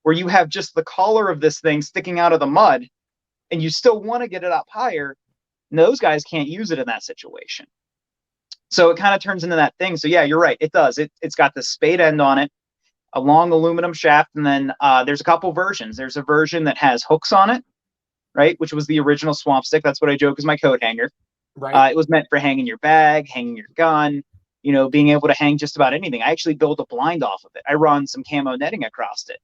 where you have just the collar of this thing sticking out of the mud, and you still want to get it up higher, those guys can't use it in that situation. So it kind of turns into that thing. So yeah, you're right. It does. It's got the spade end on it, a long aluminum shaft, and then there's a couple versions. There's a version that has hooks on it, right? Which was the original swamp stick. That's what I joke is my coat hanger. Right. It was meant for hanging your bag, hanging your gun, being able to hang just about anything. I actually built a blind off of it. I run some camo netting across it.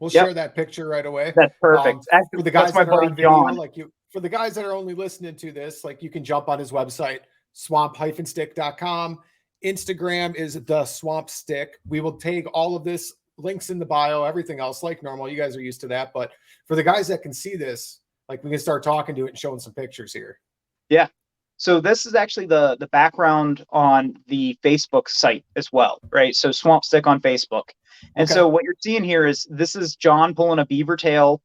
We'll share that picture right away. That's perfect. For the guys that are on video, John. For the guys that are only listening to this, you can jump on his website, swamp-stick.com. Instagram is the swamp stick. We will take all of this, links in the bio, everything else like normal. You guys are used to that. But for the guys that can see this, we can start talking to it and showing some pictures here. Yeah. So this is actually the background on the Facebook site as well, right? So Swamp Stick on Facebook. And so what you're seeing here this is John pulling a beaver tail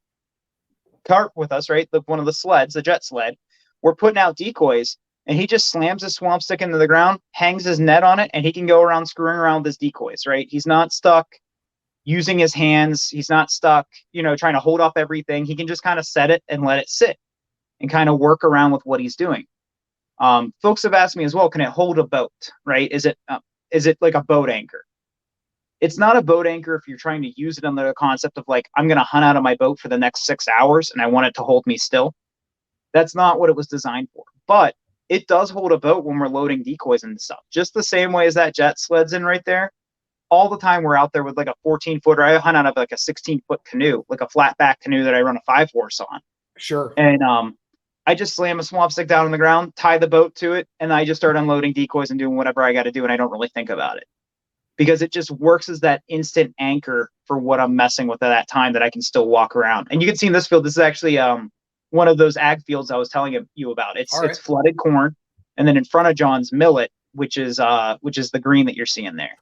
cart with us, right? One of the sleds, the jet sled. We're putting out decoys, and he just slams his swamp stick into the ground, hangs his net on it, and he can go around screwing around with his decoys, right? He's not stuck using his hands. He's not stuck, trying to hold up everything. He can just kind of set it and let it sit and kind of work around with what he's doing. Folks have asked me as well, can it hold a boat, right? Is it like a boat anchor? It's not a boat anchor if you're trying to use it under the concept of I'm going to hunt out of my boat for the next 6 hours and I want it to hold me still. That's not what it was designed for. But it does hold a boat when we're loading decoys and stuff. Just the same way as that jet sled's in right there. All the time we're out there with a 14-footer. I hunt out of a 16-foot canoe, like a flat back canoe that I run a 5-horse on. Sure. And I just slam a swamp stick down on the ground, tie the boat to it, and I just start unloading decoys and doing whatever I got to do, and I don't really think about it. Because it just works as that instant anchor for what I'm messing with at that time that I can still walk around. And you can see in this field, this is actually one of those ag fields I was telling you about. It's flooded corn, and then in front of John's millet, which is the green that you're seing there.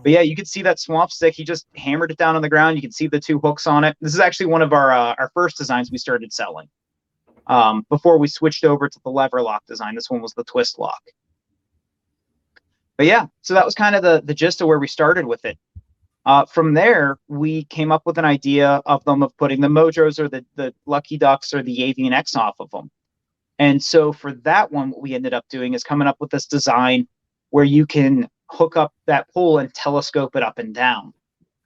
But yeah, you can see that swamp stick. He just hammered it down on the ground. You can see the 2 hooks on it. This is actually one of our first designs we started selling. Before we switched over to the lever lock design. This one was the twist lock. But yeah, so that was kind of the gist of where we started with it. From there, we came up with an idea of putting the Mojos or the Lucky Ducks or the Avian X off of them. And so for that one, what we ended up doing is coming up with this design where you can hook up that pole and telescope it up and down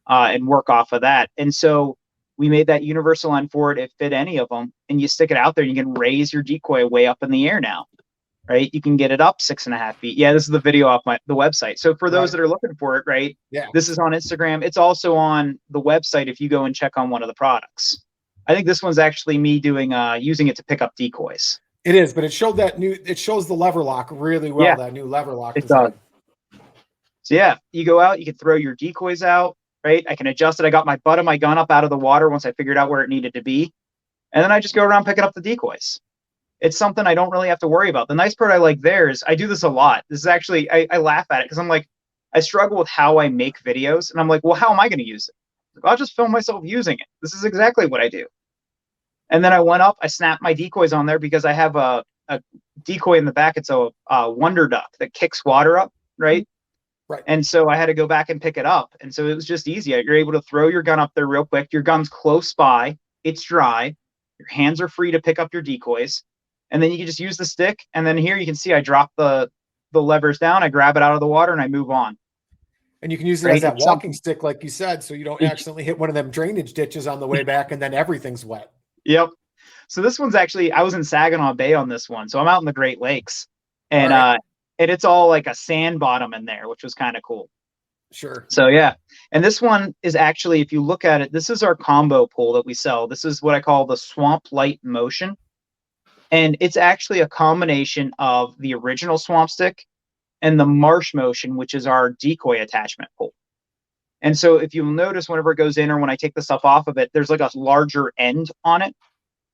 and work off of that. And so we made that universal end for it. It fit any of them. And you stick it out there and you can raise your decoy way up in the air now. Right, you can get it up 6.5 feet. Yeah, this is the video off the website. So for those that are looking for it, right? Yeah, this is on Instagram. It's also on the website if you go and check on one of the products. I think this one's actually me doing using it to pick up decoys. It is, but it shows the lever lock really well. Yeah, that new lever lock. It does. So yeah, you go out, you can throw your decoys out, right? I can adjust it. I got my butt of my gun up out of the water once I figured out where it needed to be, and then I just go around picking up the decoys. It's something I don't really have to worry about. The nice part I like there is I do this a lot. This is actually, I laugh at it because I'm like, I struggle with how I make videos, and I'm like, well, how am I going to use it? I'll just film myself using it. This is exactly what I do. And then I went up, I snapped my decoys on there because I have a decoy in the back. It's a wonder duck that kicks water up, right? Right. And so I had to go back and pick it up. And so it was just easy. You're able to throw your gun up there real quick. Your gun's close by. It's dry. Your hands are free to pick up your decoys. And then you can just use the stick. And then here you can see I drop the levers down. I grab it out of the water and I move on. And you can use it as that walking stick, like you said, so you don't accidentally hit one of them drainage ditches on the way back and then everything's wet. Yep. So this one's actually, I was in Saginaw Bay on this one. So I'm out in the Great Lakes. And and it's all like a sand bottom in there, which was kind of cool. Sure. So yeah. And this one is actually, if you look at it, this is our combo pole that we sell. This is what I call the Swamp Light Motion. And it's actually a combination of the original Swamp Stick and the Marsh Motion, which is our decoy attachment pole. And so if you'll notice, whenever it goes in or when I take the stuff off of it, there's like a larger end on it.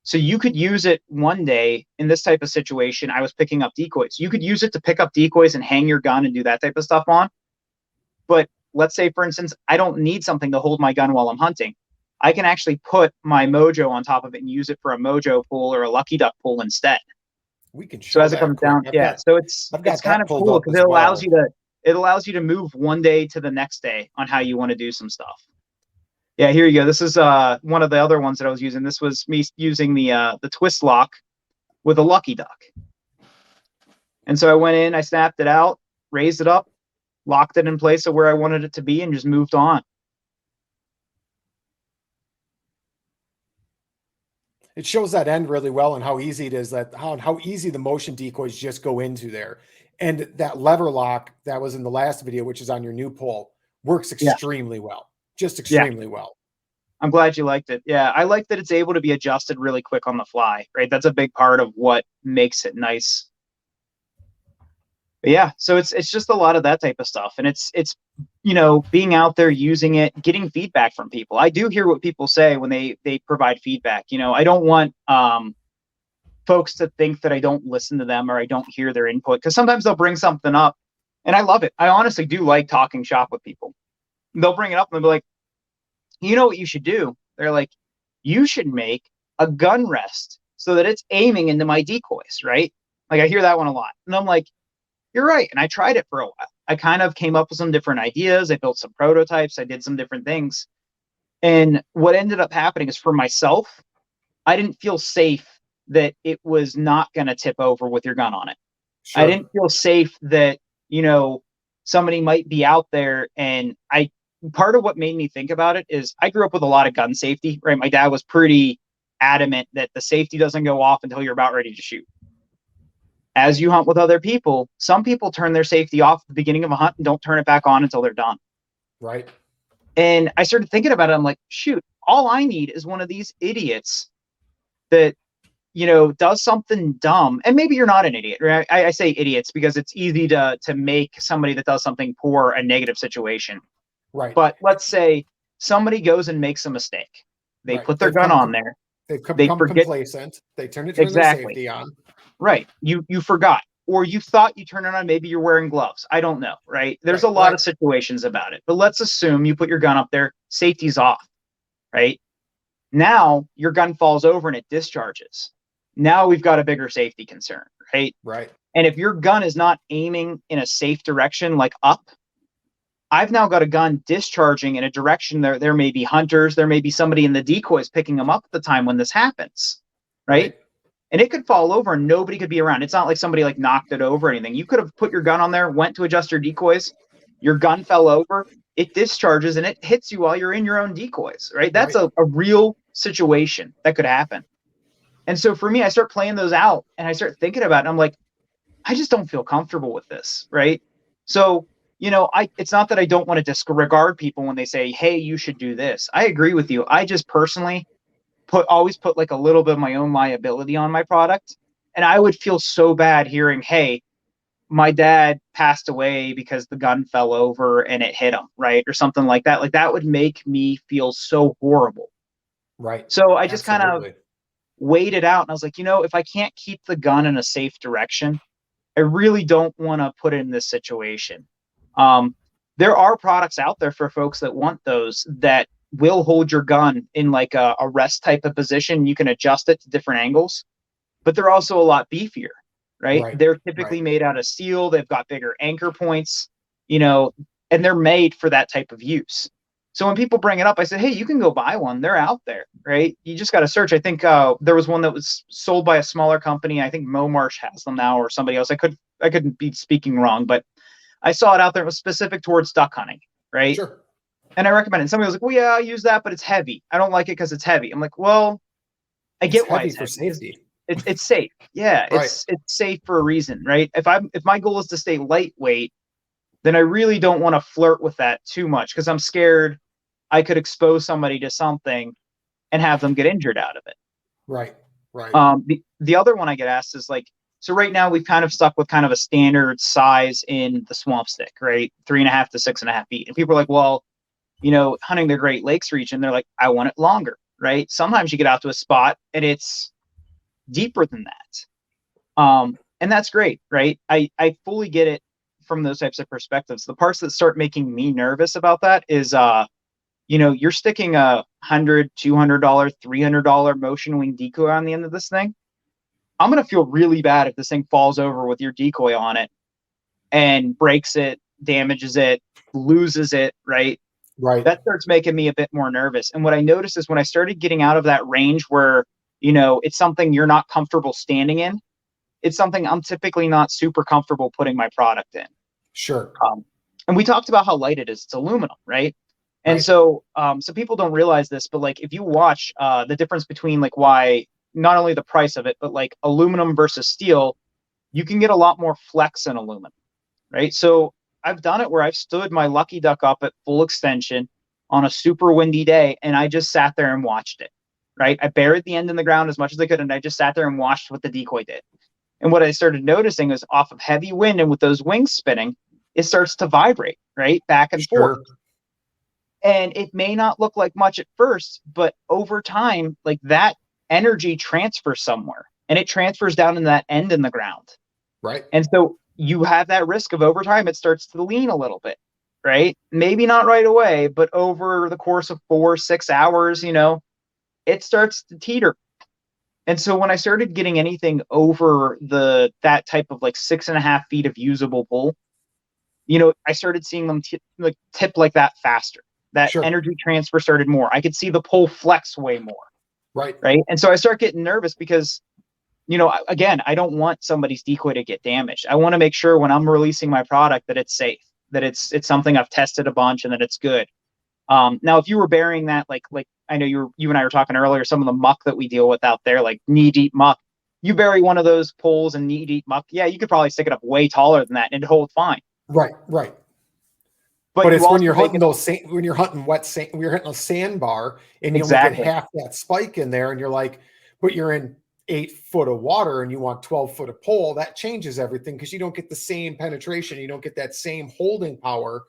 So you could use it one day in this type of situation. I was picking up decoys. You could use it to pick up decoys and hang your gun and do that type of stuff on. But let's say, for instance, I don't need something to hold my gun while I'm hunting. I can actually put my Mojo on top of it and use it for a Mojo pull or a Lucky Duck pull instead. We can show so as it comes down, so it's kind of cool because it allows you to move one day to the next day on how you want to do some stuff. Yeah, here you go. This is one of the other ones that I was using. This was me using the twist lock with a Lucky Duck. And so I went in, I snapped it out, raised it up, locked it in place of where I wanted it to be, and just moved on. It shows that end really well and how easy it is, that how easy the motion decoys just go into there. And that lever lock that was in the last video, which is on your new pole, works extremely well. Just extremely well. I'm glad you liked it. Yeah, I like that it's able to be adjusted really quick on the fly, right? That's a big part of what makes it nice. But yeah, so it's just a lot of that type of stuff. And it's being out there using it, getting feedback from people. I do hear what people say when they provide feedback. I don't want folks to think that I don't listen to them or I don't hear their input, because sometimes they'll bring something up and I love it. I honestly do like talking shop with people. They'll bring it up and they'll be like, you know what you should do? They're like, you should make a gun rest so that it's aiming into my decoys, right? Like I hear that one a lot. And I'm like, you're right. And I tried it for a while. I kind of came up with some different ideas. I built some prototypes. I did some different things. And what ended up happening is, for myself, I didn't feel safe that it was not going to tip over with your gun on it. Sure. I didn't feel safe that, somebody might be out there. And part of what made me think about it is I grew up with a lot of gun safety, right? My dad was pretty adamant that the safety doesn't go off until you're about ready to shoot. As you hunt with other people, some people turn their safety off at the beginning of a hunt and don't turn it back on until they're done. Right. And I started thinking about it. I'm like, shoot, all I need is one of these idiots that, does something dumb. And maybe you're not an idiot, right? I say idiots because it's easy to make somebody that does something poor a negative situation. Right. But let's say somebody goes and makes a mistake. They put their gun on there. They become complacent. They turn their safety on. Right. You forgot, or you thought you turned it on. Maybe you're wearing gloves. I don't know. Right. There's a lot of situations about it, but let's assume you put your gun up there. Safety's off. Right. Now your gun falls over and it discharges. Now we've got a bigger safety concern. Right. Right. And if your gun is not aiming in a safe direction, like up, I've now got a gun discharging in a direction there may be hunters. There may be somebody in the decoys picking them up at the time when this happens. Right. And it could fall over and nobody could be around. It's not like somebody knocked it over or anything. You could have put your gun on there, went to adjust your decoys. Your gun fell over. It discharges and it hits you while you're in your own decoys, right? That's a real situation that could happen. And so for me, I start playing those out and I start thinking about it. I'm like, I just don't feel comfortable with this, right? So, it's not that I don't want to disregard people when they say, hey, you should do this. I agree with you. I just personally always put a little bit of my own liability on my product. And I would feel so bad hearing, hey, my dad passed away because the gun fell over and it hit him, right? Or something like that. Like that would make me feel so horrible. Right. So I just kind of weighed it out. And I was like, if I can't keep the gun in a safe direction, I really don't want to put it in this situation. there are products out there for folks that want those that will hold your gun in like a rest type of position. You can adjust it to different angles, but they're also a lot beefier, right? They're typically made out of steel. They've got bigger anchor points, you know, and they're made for that type of use. So when people bring it up, I said, hey, you can go buy one. They're out there, right? You just got to search. I think there was one that was sold by a smaller company. I think Momarsh has them now or somebody else. I couldn't be speaking wrong, but I saw it out there. It was specific towards duck hunting, right? Sure. And I recommend it. Somebody was like, well, yeah, I use that, but it's heavy. I don't like it because it's heavy. I'm like, well, I get why it's for safety. It's safe. Yeah, it's safe for a reason, right? If my goal is to stay lightweight, then I really don't want to flirt with that too much because I'm scared I could expose somebody to something and have them get injured out of it. Right. The other one I get asked is like, so right now we've kind of stuck with kind of a standard size in the swamp stick, right? 3.5 to 6.5 feet. And people are like, well, you know, hunting the Great Lakes region, they're like, I want it longer, right? Sometimes you get out to a spot and it's deeper than that. And that's great, right? I fully get it from those types of perspectives. The parts that start making me nervous about that is, you know, you're sticking a $100, $200, $300 motion wing decoy on the end of this thing. I'm going to feel really bad if this thing falls over with your decoy on it and breaks it, damages it, loses it, right? Right. That starts making me a bit more nervous. And what I noticed is when I started getting out of that range where, you know, it's something you're not comfortable standing in, it's something I'm typically not super comfortable putting my product in. Sure. And we talked about how light it is. It's aluminum, right? And so people don't realize this, but like if you watch the difference between like why not only the price of it, but like aluminum versus steel, you can get a lot more flex in aluminum, right? So I've done it where I've stood my Lucky Duck up at full extension on a super windy day, and I just sat there and watched it, right? I buried the end in the ground as much as I could, and I just sat there and watched what the decoy did. And what I started noticing is off of heavy wind and with those wings spinning, it starts to vibrate, right? Back and forth. And it may not look like much at first, but over time, like that energy transfers somewhere and it transfers down in that end in the ground. Right. And so you have that risk of over time, it starts to lean a little bit, right? Maybe not right away, but over the course of 4-6 hours, you know, it starts to teeter. And so when I started getting anything over that type of like 6.5 feet of usable pull, you know, I started seeing them tip like that faster. That energy transfer started more. I could see the pull flex way more. Right. And so I start getting nervous because, you know, again, I don't want somebody's decoy to get damaged. I want to make sure when I'm releasing my product that it's safe, that it's something I've tested a bunch and that it's good. Now, if you were burying that, like I know you and I were talking earlier, some of the muck that we deal with out there, like knee deep muck, you bury one of those poles in knee deep muck. Yeah, you could probably stick it up way taller than that and it'd hold fine. Right. But it's when you're hunting when you're hunting wet sand, when you're hitting a sandbar and you only get half that spike in there, and you're like, but you're in 8 foot of water and you want 12 foot of pole, that changes everything because you don't get the same penetration, you don't get that same holding power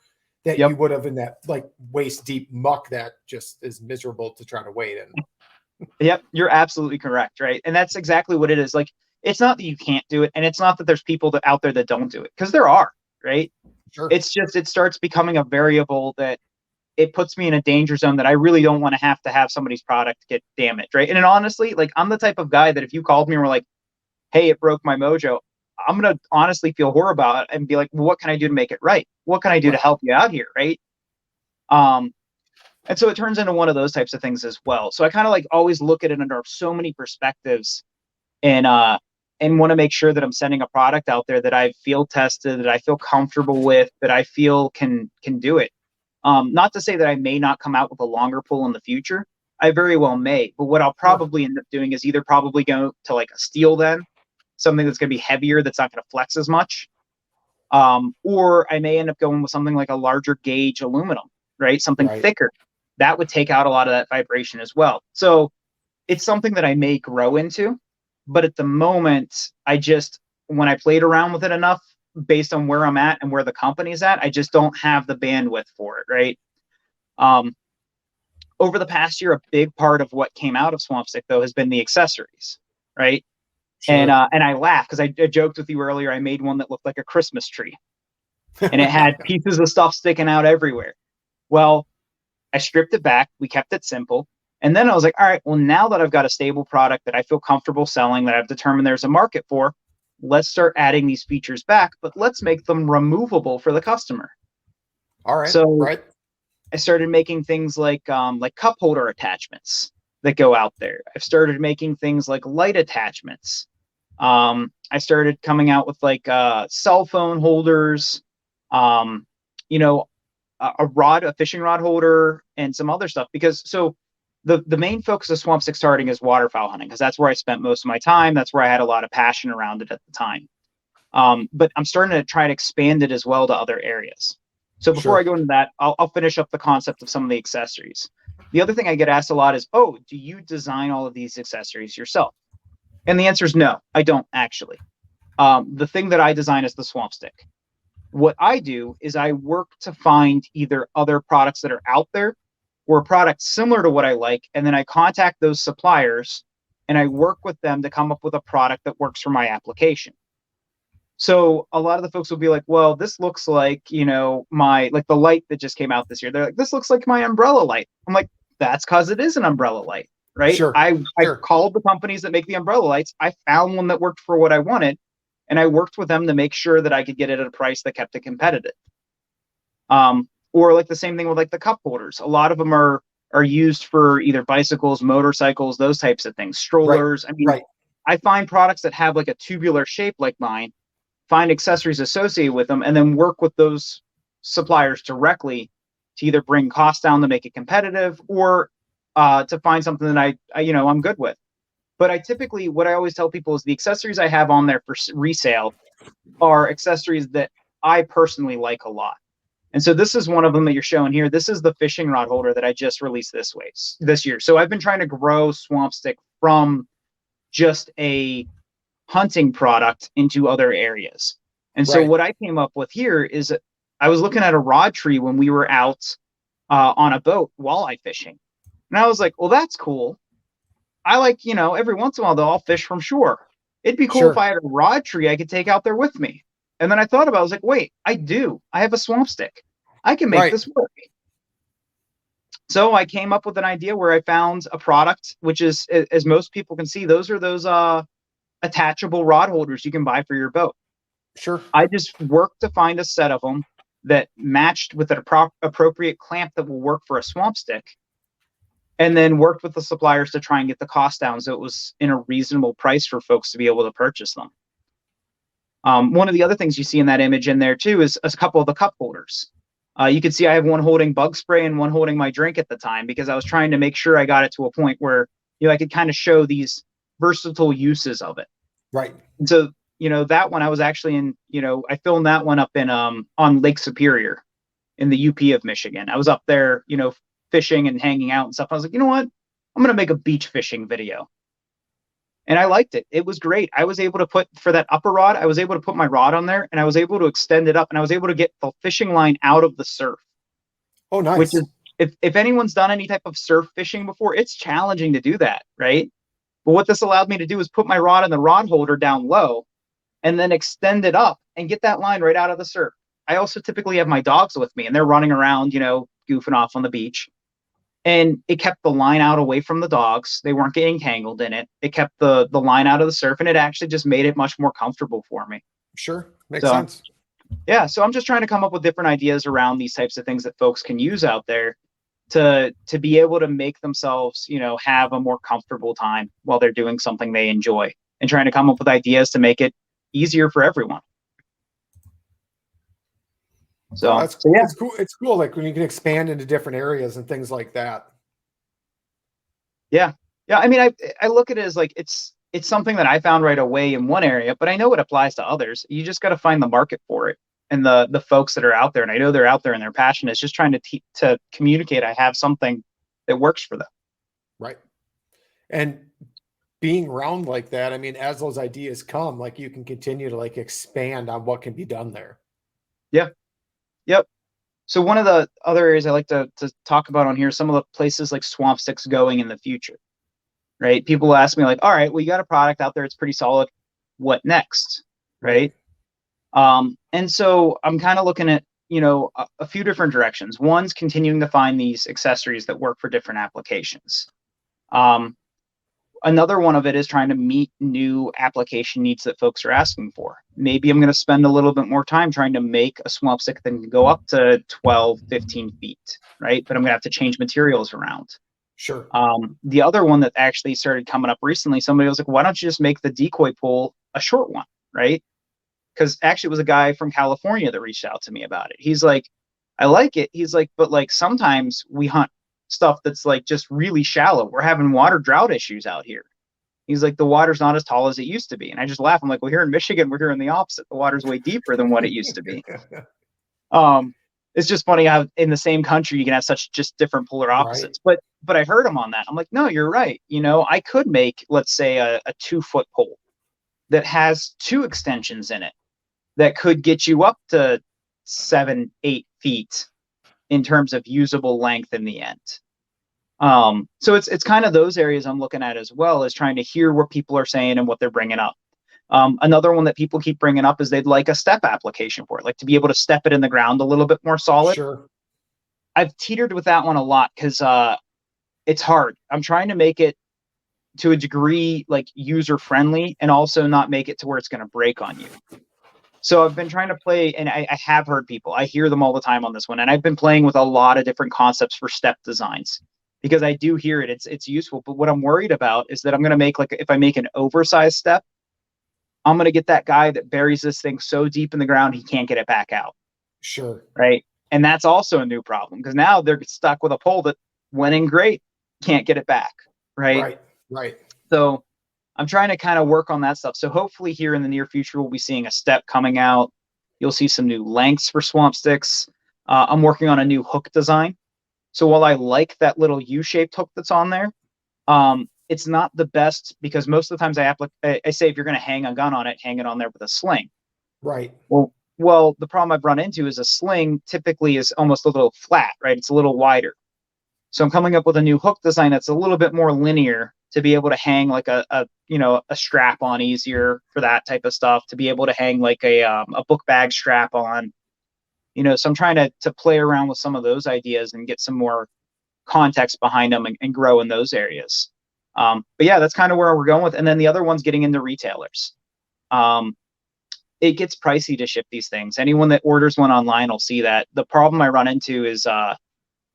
that you would have in that like waist deep muck that just is miserable to try to wade in. Yep, you're absolutely correct, right? And that's exactly what it is. Like, it's not that you can't do it, and it's not that there's people out there that don't do it, because there are, right? Sure. It's just it starts becoming a variable that it puts me in a danger zone that I really don't want to have somebody's product get damaged, right? And honestly, like I'm the type of guy that if you called me and were like, "Hey, it broke my mojo," I'm gonna honestly feel horrible about it and be like, well, "What can I do to make it right? What can I do to help you out here?" Right? And so it turns into one of those types of things as well. So I kind of like always look at it under so many perspectives, and want to make sure that I'm sending a product out there that I feel tested, that I feel comfortable with, that I feel can do it. Not to say that I may not come out with a longer pull in the future. I very well may. But what I'll probably end up doing is either probably go to like a steel then, something that's going to be heavier, that's not going to flex as much. Or I may end up going with something like a larger gauge aluminum, right? Something thicker. That would take out a lot of that vibration as well. So it's something that I may grow into. But at the moment, when I played around with it enough, based on where I'm at and where the company's at, I just don't have the bandwidth for it, right? Over the past year, a big part of what came out of Swamp Stick, though, has been the accessories, right? Sure. And I laugh because I joked with you earlier, I made one that looked like a Christmas tree. and it had pieces of stuff sticking out everywhere. Well, I stripped it back. We kept it simple. And then I was like, all right, well, now that I've got a stable product that I feel comfortable selling, that I've determined there's a market for, let's start adding these features back, but let's make them removable for the customer. All right. So right. I started making things like cup holder attachments that go out there. I've started making things like light attachments. I started coming out with like cell phone holders, you know, a fishing rod holder, and some other stuff. Because so the main focus of swamp stick starting is waterfowl hunting, because that's where I spent most of my time. That's where I had a lot of passion around it at the time. But I'm starting to try to expand it as well to other areas. So before I go into that, I'll finish up the concept of some of the accessories. The other thing I get asked a lot is, oh, do you design all of these accessories yourself? And the answer is no, I don't actually. The thing that I design is the swamp stick. What I do is I work to find either other products that are out there or a product similar to what I like, and then I contact those suppliers and I work with them to come up with a product that works for my application. So a lot of the folks will be like, well, this looks like, the light that just came out this year. They're like, this looks like my umbrella light. I'm like, that's because it is an umbrella light, right? Sure. I called the companies that make the umbrella lights. I found one that worked for what I wanted, and I worked with them to make sure that I could get it at a price that kept it competitive. Or like the same thing with like the cup holders. A lot of them are used for either bicycles, motorcycles, those types of things, strollers. Right. I mean, I find products that have like a tubular shape like mine, find accessories associated with them, and then work with those suppliers directly to either bring costs down to make it competitive, or to find something that I'm good with. But what I always tell people is the accessories I have on there for resale are accessories that I personally like a lot. And so this is one of them that you're showing here. This is the fishing rod holder that I just released this year. So I've been trying to grow Swamp Stick from just a hunting product into other areas. And so what I came up with here is I was looking at a rod tree when we were out on a boat walleye fishing. And I was like, well, that's cool. I like, every once in a while, they'll all fish from shore. It'd be cool if I had a rod tree I could take out there with me. And then I thought about it, I was like, wait, I have a swamp stick. I can make this work. So I came up with an idea where I found a product, which is, as most people can see, those are those attachable rod holders you can buy for your boat. Sure. I just worked to find a set of them that matched with an appropriate clamp that will work for a swamp stick, and then worked with the suppliers to try and get the cost down so it was in a reasonable price for folks to be able to purchase them. One of the other things you see in that image in there too is a couple of the cup holders. You can see I have one holding bug spray and one holding my drink at the time, because I was trying to make sure I got it to a point where I could kind of show these versatile uses of it. Right. And so that one I was actually in, I filmed that one up in on Lake Superior in the UP of Michigan. I was up there, fishing and hanging out and stuff. I was like, you know what? I'm gonna make a beach fishing video. And I liked it. It was great. I was able to put, for that upper rod, I was able to put my rod on there, and I was able to extend it up, and I was able to get the fishing line out of the surf. Oh, nice. Which is, if anyone's done any type of surf fishing before, it's challenging to do that, right? But what this allowed me to do is put my rod in the rod holder down low and then extend it up and get that line right out of the surf. I also typically have my dogs with me, and they're running around, goofing off on the beach. And it kept the line out away from the dogs. They weren't getting tangled in it. It kept the line out of the surf, and it actually just made it much more comfortable for me. Sure. Makes sense. Yeah. So I'm just trying to come up with different ideas around these types of things that folks can use out there to be able to make themselves, have a more comfortable time while they're doing something they enjoy, and trying to come up with ideas to make it easier for everyone. So that's cool. Yeah. It's cool. It's cool. Like when you can expand into different areas and things like that. Yeah. Yeah. I mean, I look at it as like, it's something that I found right away in one area, but I know it applies to others. You just got to find the market for it, and the folks that are out there. And I know they're out there and they're passionate. It's just trying to communicate. I have something that works for them. Right. And being around like that, I mean, as those ideas come, like you can continue to like expand on what can be done there. Yeah. Yep. So one of the other areas I like to talk about on here, some of the places like swamp sticks going in the future, right? People will ask me like, all right, well, you got a product out there. It's pretty solid. What next? Right. And so I'm kind of looking at, a few different directions. One's continuing to find these accessories that work for different applications. Another one of it is trying to meet new application needs that folks are asking for. Maybe I'm going to spend a little bit more time trying to make a swamp stick that can go up to 12, 15 feet, right? But I'm going to have to change materials around. Sure. The other one that actually started coming up recently, somebody was like, why don't you just make the decoy pole a short one, right? Because actually it was a guy from California that reached out to me about it. He's like, I like it. He's like, but like sometimes we hunt stuff that's like just really shallow. We're having water drought issues out here. He's like, the water's not as tall as it used to be. And I just laugh. I'm like, well, here in Michigan, we're hearing the opposite. The water's way deeper than what it used to be. It's just funny how in the same country you can have such just different polar opposites. Right. But I heard him on that. I'm like, no, you're right. I could make, let's say, a 2-foot pole that has 2 extensions in it that could get you up to 7, 8 feet in terms of usable length in the end. So it's kind of those areas I'm looking at as well, as trying to hear what people are saying and what they're bringing up. Another one that people keep bringing up is they'd like a step application for it, like to be able to step it in the ground a little bit more solid. Sure. I've teetered with that one a lot because it's hard. I'm trying to make it to a degree like user friendly and also not make it to where it's going to break on you. So I've been trying to play, and I have heard people, I hear them all the time on this one, and I've been playing with a lot of different concepts for step designs because I do hear it. It's useful. But what I'm worried about is that I'm going to make, like, if I make an oversized step, I'm going to get that guy that buries this thing so deep in the ground he can't get it back out. Sure. Right. And that's also a new problem because now they're stuck with a pole that went in great, can't get it back. Right. Right. So I'm trying to kind of work on that stuff. So hopefully here in the near future, we'll be seeing a step coming out. You'll see some new lengths for swamp sticks. I'm working on a new hook design. So while I like that little U-shaped hook that's on there, it's not the best because most of the times I say if you're going to hang a gun on it, hang it on there with a sling. Right. Well, the problem I've run into is a sling typically is almost a little flat, right? It's a little wider. So I'm coming up with a new hook design that's a little bit more linear to be able to hang like a strap on easier for that type of stuff, to be able to hang like a book bag strap on, so I'm trying to play around with some of those ideas and get some more context behind them and grow in those areas. But yeah, that's kind of where we're going with. And then the other one's getting into retailers. It gets pricey to ship these things. Anyone that orders one online will see that. The problem I run into is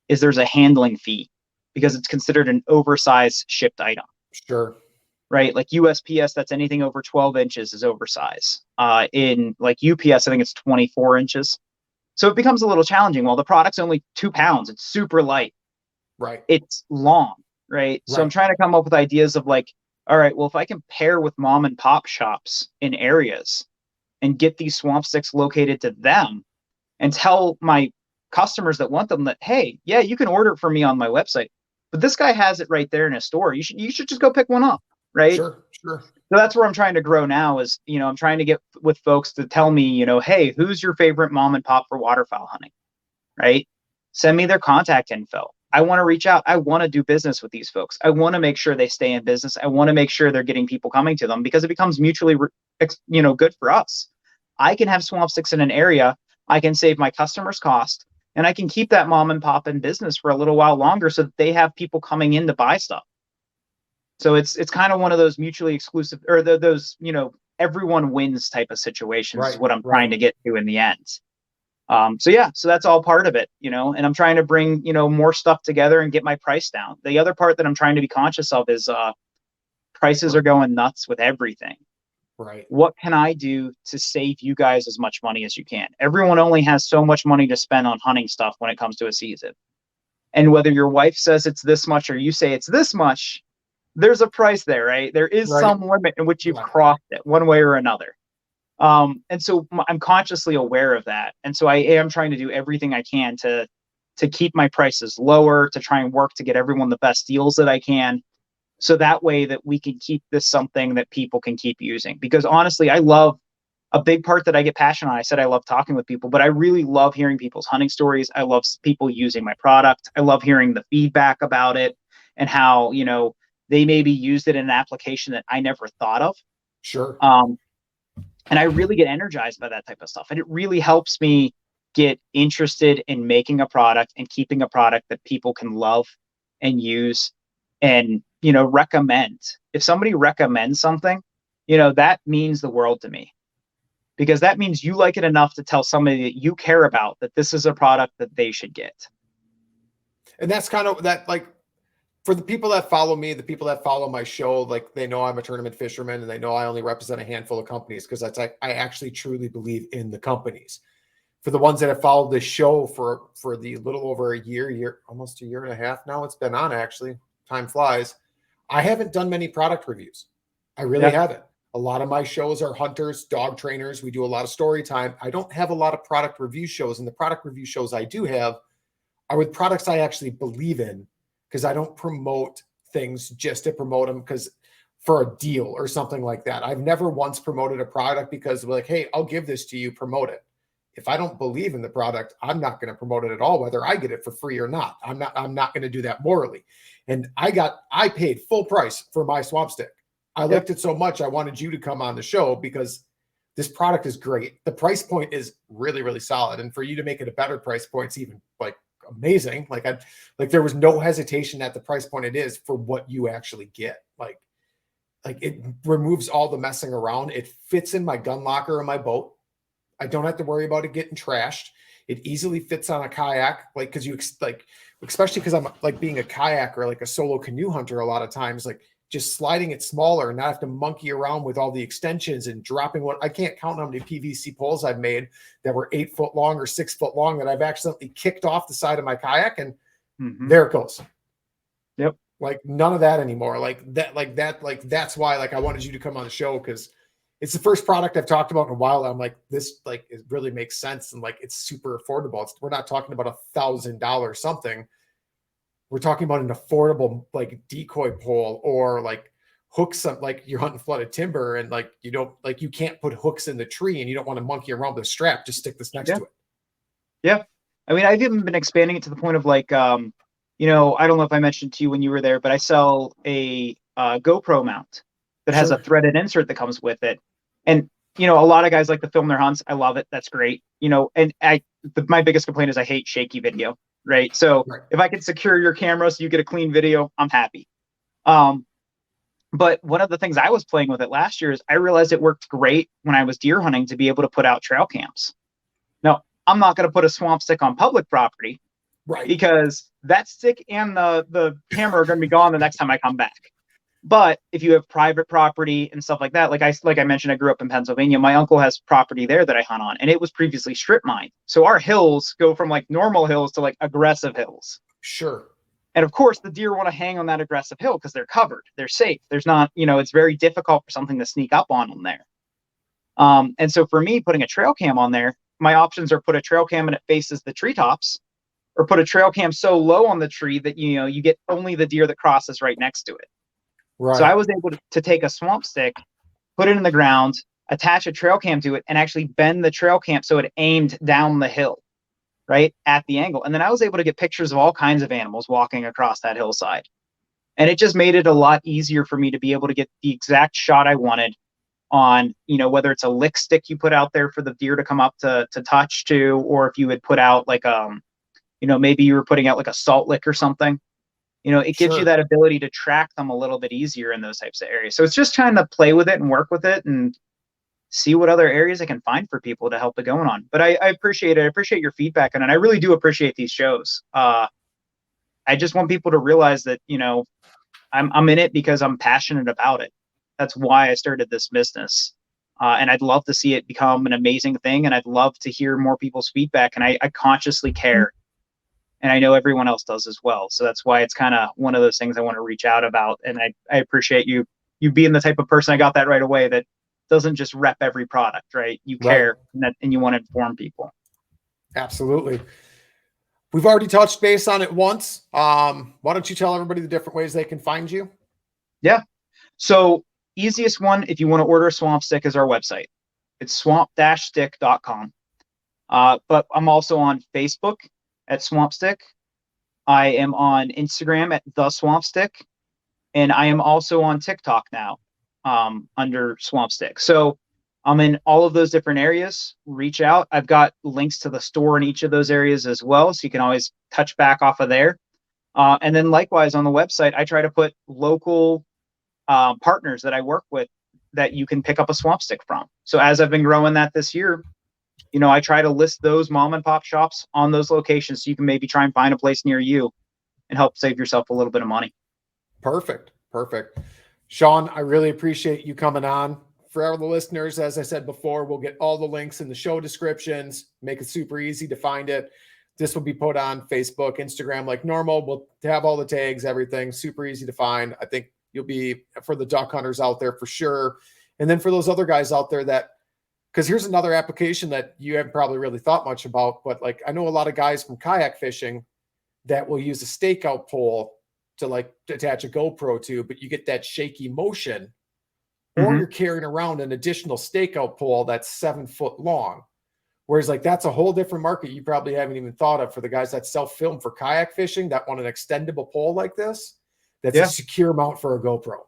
there's a handling fee because it's considered an oversized shipped item. Sure. Right. Like USPS, that's anything over 12 inches is oversized. In like UPS, I think it's 24 inches. So it becomes a little challenging. Well, the product's only 2 pounds. It's super light. Right. It's long. Right. So I'm trying to come up with ideas of like, all right, well, if I can pair with mom and pop shops in areas and get these swamp sticks located to them and tell my customers that want them that, hey, yeah, you can order it from me on my website, but this guy has it right there in his store. You should just go pick one up. Right. Sure. So that's where I'm trying to grow now is, I'm trying to get with folks to tell me, hey, who's your favorite mom and pop for waterfowl hunting? Right. Send me their contact info. I want to reach out. I want to do business with these folks. I want to make sure they stay in business. I want to make sure they're getting people coming to them because it becomes mutually, good for us. I can have swamp sticks in an area. I can save my customers cost and I can keep that mom and pop in business for a little while longer so that they have people coming in to buy stuff. So it's kind of one of those mutually exclusive or those, everyone wins type of situations is what I'm trying to get to in the end. So that's all part of it, and I'm trying to bring, more stuff together and get my price down. The other part that I'm trying to be conscious of is prices are going nuts with everything. Right. What can I do to save you guys as much money as you can? Everyone only has so much money to spend on hunting stuff when it comes to a season. And whether your wife says it's this much or you say it's this much, there's a price there, right? There is some limit in which you've crossed it one way or another. And so I'm consciously aware of that. And so I am trying to do everything I can to keep my prices lower, to try and work to get everyone the best deals that I can. So that way that we can keep this something that people can keep using. Because honestly, I love a big part that I get passionate on. I said I love talking with people, but I really love hearing people's hunting stories. I love people using my product. I love hearing the feedback about it and how, they maybe used it in an application that I never thought of. Sure. And I really get energized by that type of stuff. And it really helps me get interested in making a product and keeping a product that people can love and use and, recommend. If somebody recommends something, that means the world to me, because that means you like it enough to tell somebody that you care about that this is a product that they should get. And that's kind of that, like, for the people that follow me, the people that follow my show, like, they know I'm a tournament fisherman and they know I only represent a handful of companies, because that's like, I actually truly believe in the companies. For the ones that have followed this show for the little over a year, almost a year and a half now, it's been on, actually, time flies. I haven't done many product reviews. I really haven't. A lot of my shows are hunters, dog trainers. We do a lot of story time. I don't have a lot of product review shows, and the product review shows I do have are with products I actually believe in, because I don't promote things just to promote them because for a deal or something like that. I've never once promoted a product because we're like, hey, I'll give this to you, promote it. If I don't believe in the product, I'm not going to promote it at all, whether I get it for free or not. I'm not going to do that morally. And I paid full price for my swamp stick. I liked it so much, I wanted you to come on the show because this product is great. The price point is really, really solid. And for you to make it a better price point, it's even like amazing. Like there was no hesitation at the price point it is for what you actually get. Like it removes all the messing around. It fits in my gun locker in my boat. I don't have to worry about it getting trashed. It easily fits on a kayak, like, because especially because I'm like being a kayaker, like a solo canoe hunter, a lot of times, like just sliding it smaller and not have to monkey around with all the extensions and dropping what I can't count how many PVC poles I've made that were 8 foot long or 6 foot long that I've accidentally kicked off the side of my kayak, and there it goes. Yep. Like none of that anymore. That's why, like, I wanted you to come on the show, because it's the first product I've talked about in a while. I'm like, this, like, it really makes sense. And like, it's super affordable. We're not talking about $1,000 something. We're talking about an affordable, like, decoy pole, or like hooks, like you're hunting flooded timber and like, you can't put hooks in the tree and you don't want to monkey around with a strap. Just stick this next to it. Yeah. I mean, I've even been expanding it to the point of like, I don't know if I mentioned to you when you were there, but I sell a GoPro mount that has a threaded insert that comes with it. And, a lot of guys like to film their hunts. I love it. That's great. And my biggest complaint is I hate shaky video, right? So if I can secure your camera so you get a clean video, I'm happy. But one of the things I was playing with it last year is I realized it worked great when I was deer hunting to be able to put out trail cams. Now, I'm not going to put a swamp stick on public property, right? Because that stick and the camera are going to be gone the next time I come back. But if you have private property and stuff like that, like I mentioned, I grew up in Pennsylvania. My uncle has property there that I hunt on, and it was previously strip mined. So our hills go from like normal hills to like aggressive hills. Sure. And of course, the deer want to hang on that aggressive hill because they're covered, they're safe. There's not, it's very difficult for something to sneak up on them there. And so for me, putting a trail cam on there, my options are put a trail cam and it faces the treetops, or put a trail cam so low on the tree that you get only the deer that crosses right next to it. Right. So I was able to take a swamp stick, put it in the ground, attach a trail cam to it, and actually bend the trail cam so it aimed down the hill, right at the angle. And then I was able to get pictures of all kinds of animals walking across that hillside. And it just made it a lot easier for me to be able to get the exact shot I wanted on, whether it's a lick stick you put out there for the deer to come up to touch to, or if you had put out like, maybe you were putting out like a salt lick or something. It gives you that ability to track them a little bit easier in those types of areas. So it's just trying to play with it and work with it and see what other areas I can find for people to help it going on. But I appreciate it. I appreciate your feedback on it. And I really do appreciate these shows. I just want people to realize that, I'm in it because I'm passionate about it. That's why I started this business. And I'd love to see it become an amazing thing. And I'd love to hear more people's feedback. And I consciously care. And I know everyone else does as well. So that's why it's kind of one of those things I want to reach out about. And I appreciate you being the type of person, I got that right away, that doesn't just rep every product, right? You care and you want to inform people. Absolutely. We've already touched base on it once. Why don't you tell everybody the different ways they can find you? Yeah. So easiest one, if you want to order a swamp stick, is our website. It's swamp-stick.com. But I'm also on Facebook at Swamp Stick. I am on Instagram at The Swamp Stick, and I am also on TikTok now under Swamp Stick. So I'm in all of those different areas. Reach out. I've got links to the store in each of those areas as well, so you can always touch back off of there. And then likewise on the website, I try to put local partners that I work with that you can pick up a swamp stick from. So as I've been growing that this year, I try to list those mom and pop shops on those locations so you can maybe try and find a place near you and help save yourself a little bit of money. Perfect. Sean, I really appreciate you coming on. For all the listeners, as I said before, we'll get all the links in the show descriptions, make it super easy to find it. This will be put on Facebook, Instagram like normal. We'll have all the tags, everything super easy to find. I think you'll be, for the duck hunters out there for sure. And then for those other guys out there because here's another application that you haven't probably really thought much about, but like I know a lot of guys from kayak fishing that will use a stakeout pole to like attach a GoPro to, but you get that shaky motion. Or you're carrying around an additional stakeout pole that's 7 foot long. Whereas like that's a whole different market you probably haven't even thought of for the guys that self-film for kayak fishing that want an extendable pole like this. That's a secure mount for a GoPro.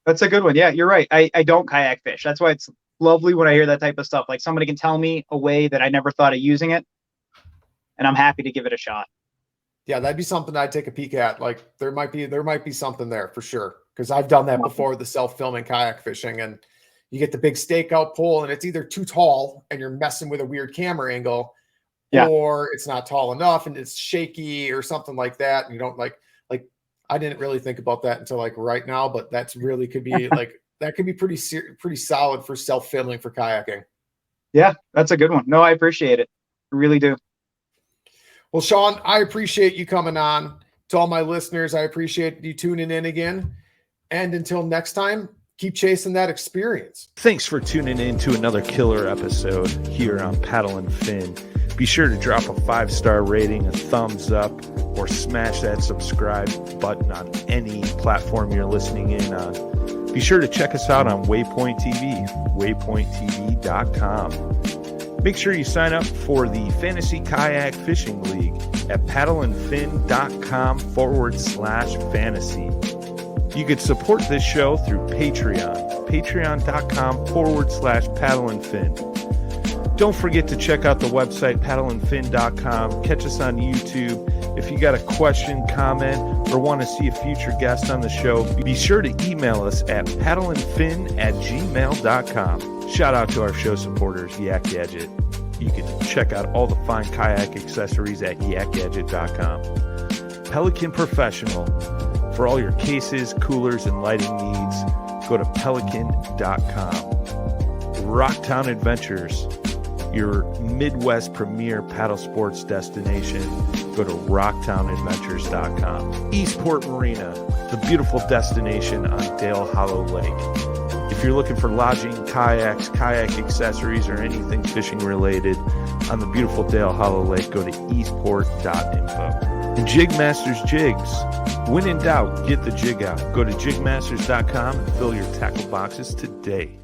That's a good one. Yeah, you're right. I don't kayak fish. That's why it's lovely when I hear that type of stuff. Like somebody can tell me a way that I never thought of using it, and I'm happy to give it a shot. Yeah, that'd be something I'd take a peek at. Like there might be something there for sure. Because I've done that before, the self-filming kayak fishing, and you get the big stakeout pole and it's either too tall and you're messing with a weird camera angle, or it's not tall enough and it's shaky or something like that. And you don't like I didn't really think about that until like right now, but that's really could be like, that could be pretty solid for self-filming for kayaking. Yeah, that's a good one. No, I appreciate it. I really do. Well, Sean, I appreciate you coming on. To all my listeners, I appreciate you tuning in again. And until next time, keep chasing that experience. Thanks for tuning in to another killer episode here on Paddle and Fin. Be sure to drop a 5-star rating, a thumbs up, or smash that subscribe button on any platform you're listening in on. Be sure to check us out on Waypoint TV, waypointtv.com. Make sure you sign up for the Fantasy Kayak Fishing League at paddleandfin.com/fantasy. You could support this show through Patreon, patreon.com/paddleandfin. Don't forget to check out the website, paddleandfin.com. Catch us on YouTube. If you got a question, comment, or want to see a future guest on the show, be sure to email us at paddleandfin@gmail.com. Shout out to our show supporters, Yak Gadget. You can check out all the fine kayak accessories at yakgadget.com. Pelican Professional. For all your cases, coolers, and lighting needs, go to pelican.com. Rocktown Adventures, your Midwest premier paddle sports destination. Go to rocktownadventures.com. Eastport Marina, the beautiful destination on Dale Hollow Lake. If you're looking for lodging, kayaks, kayak accessories, or anything fishing related on the beautiful Dale Hollow Lake, go to eastport.info. And Jigmasters Jigs. When in doubt, get the jig out. Go to jigmasters.com and fill your tackle boxes today.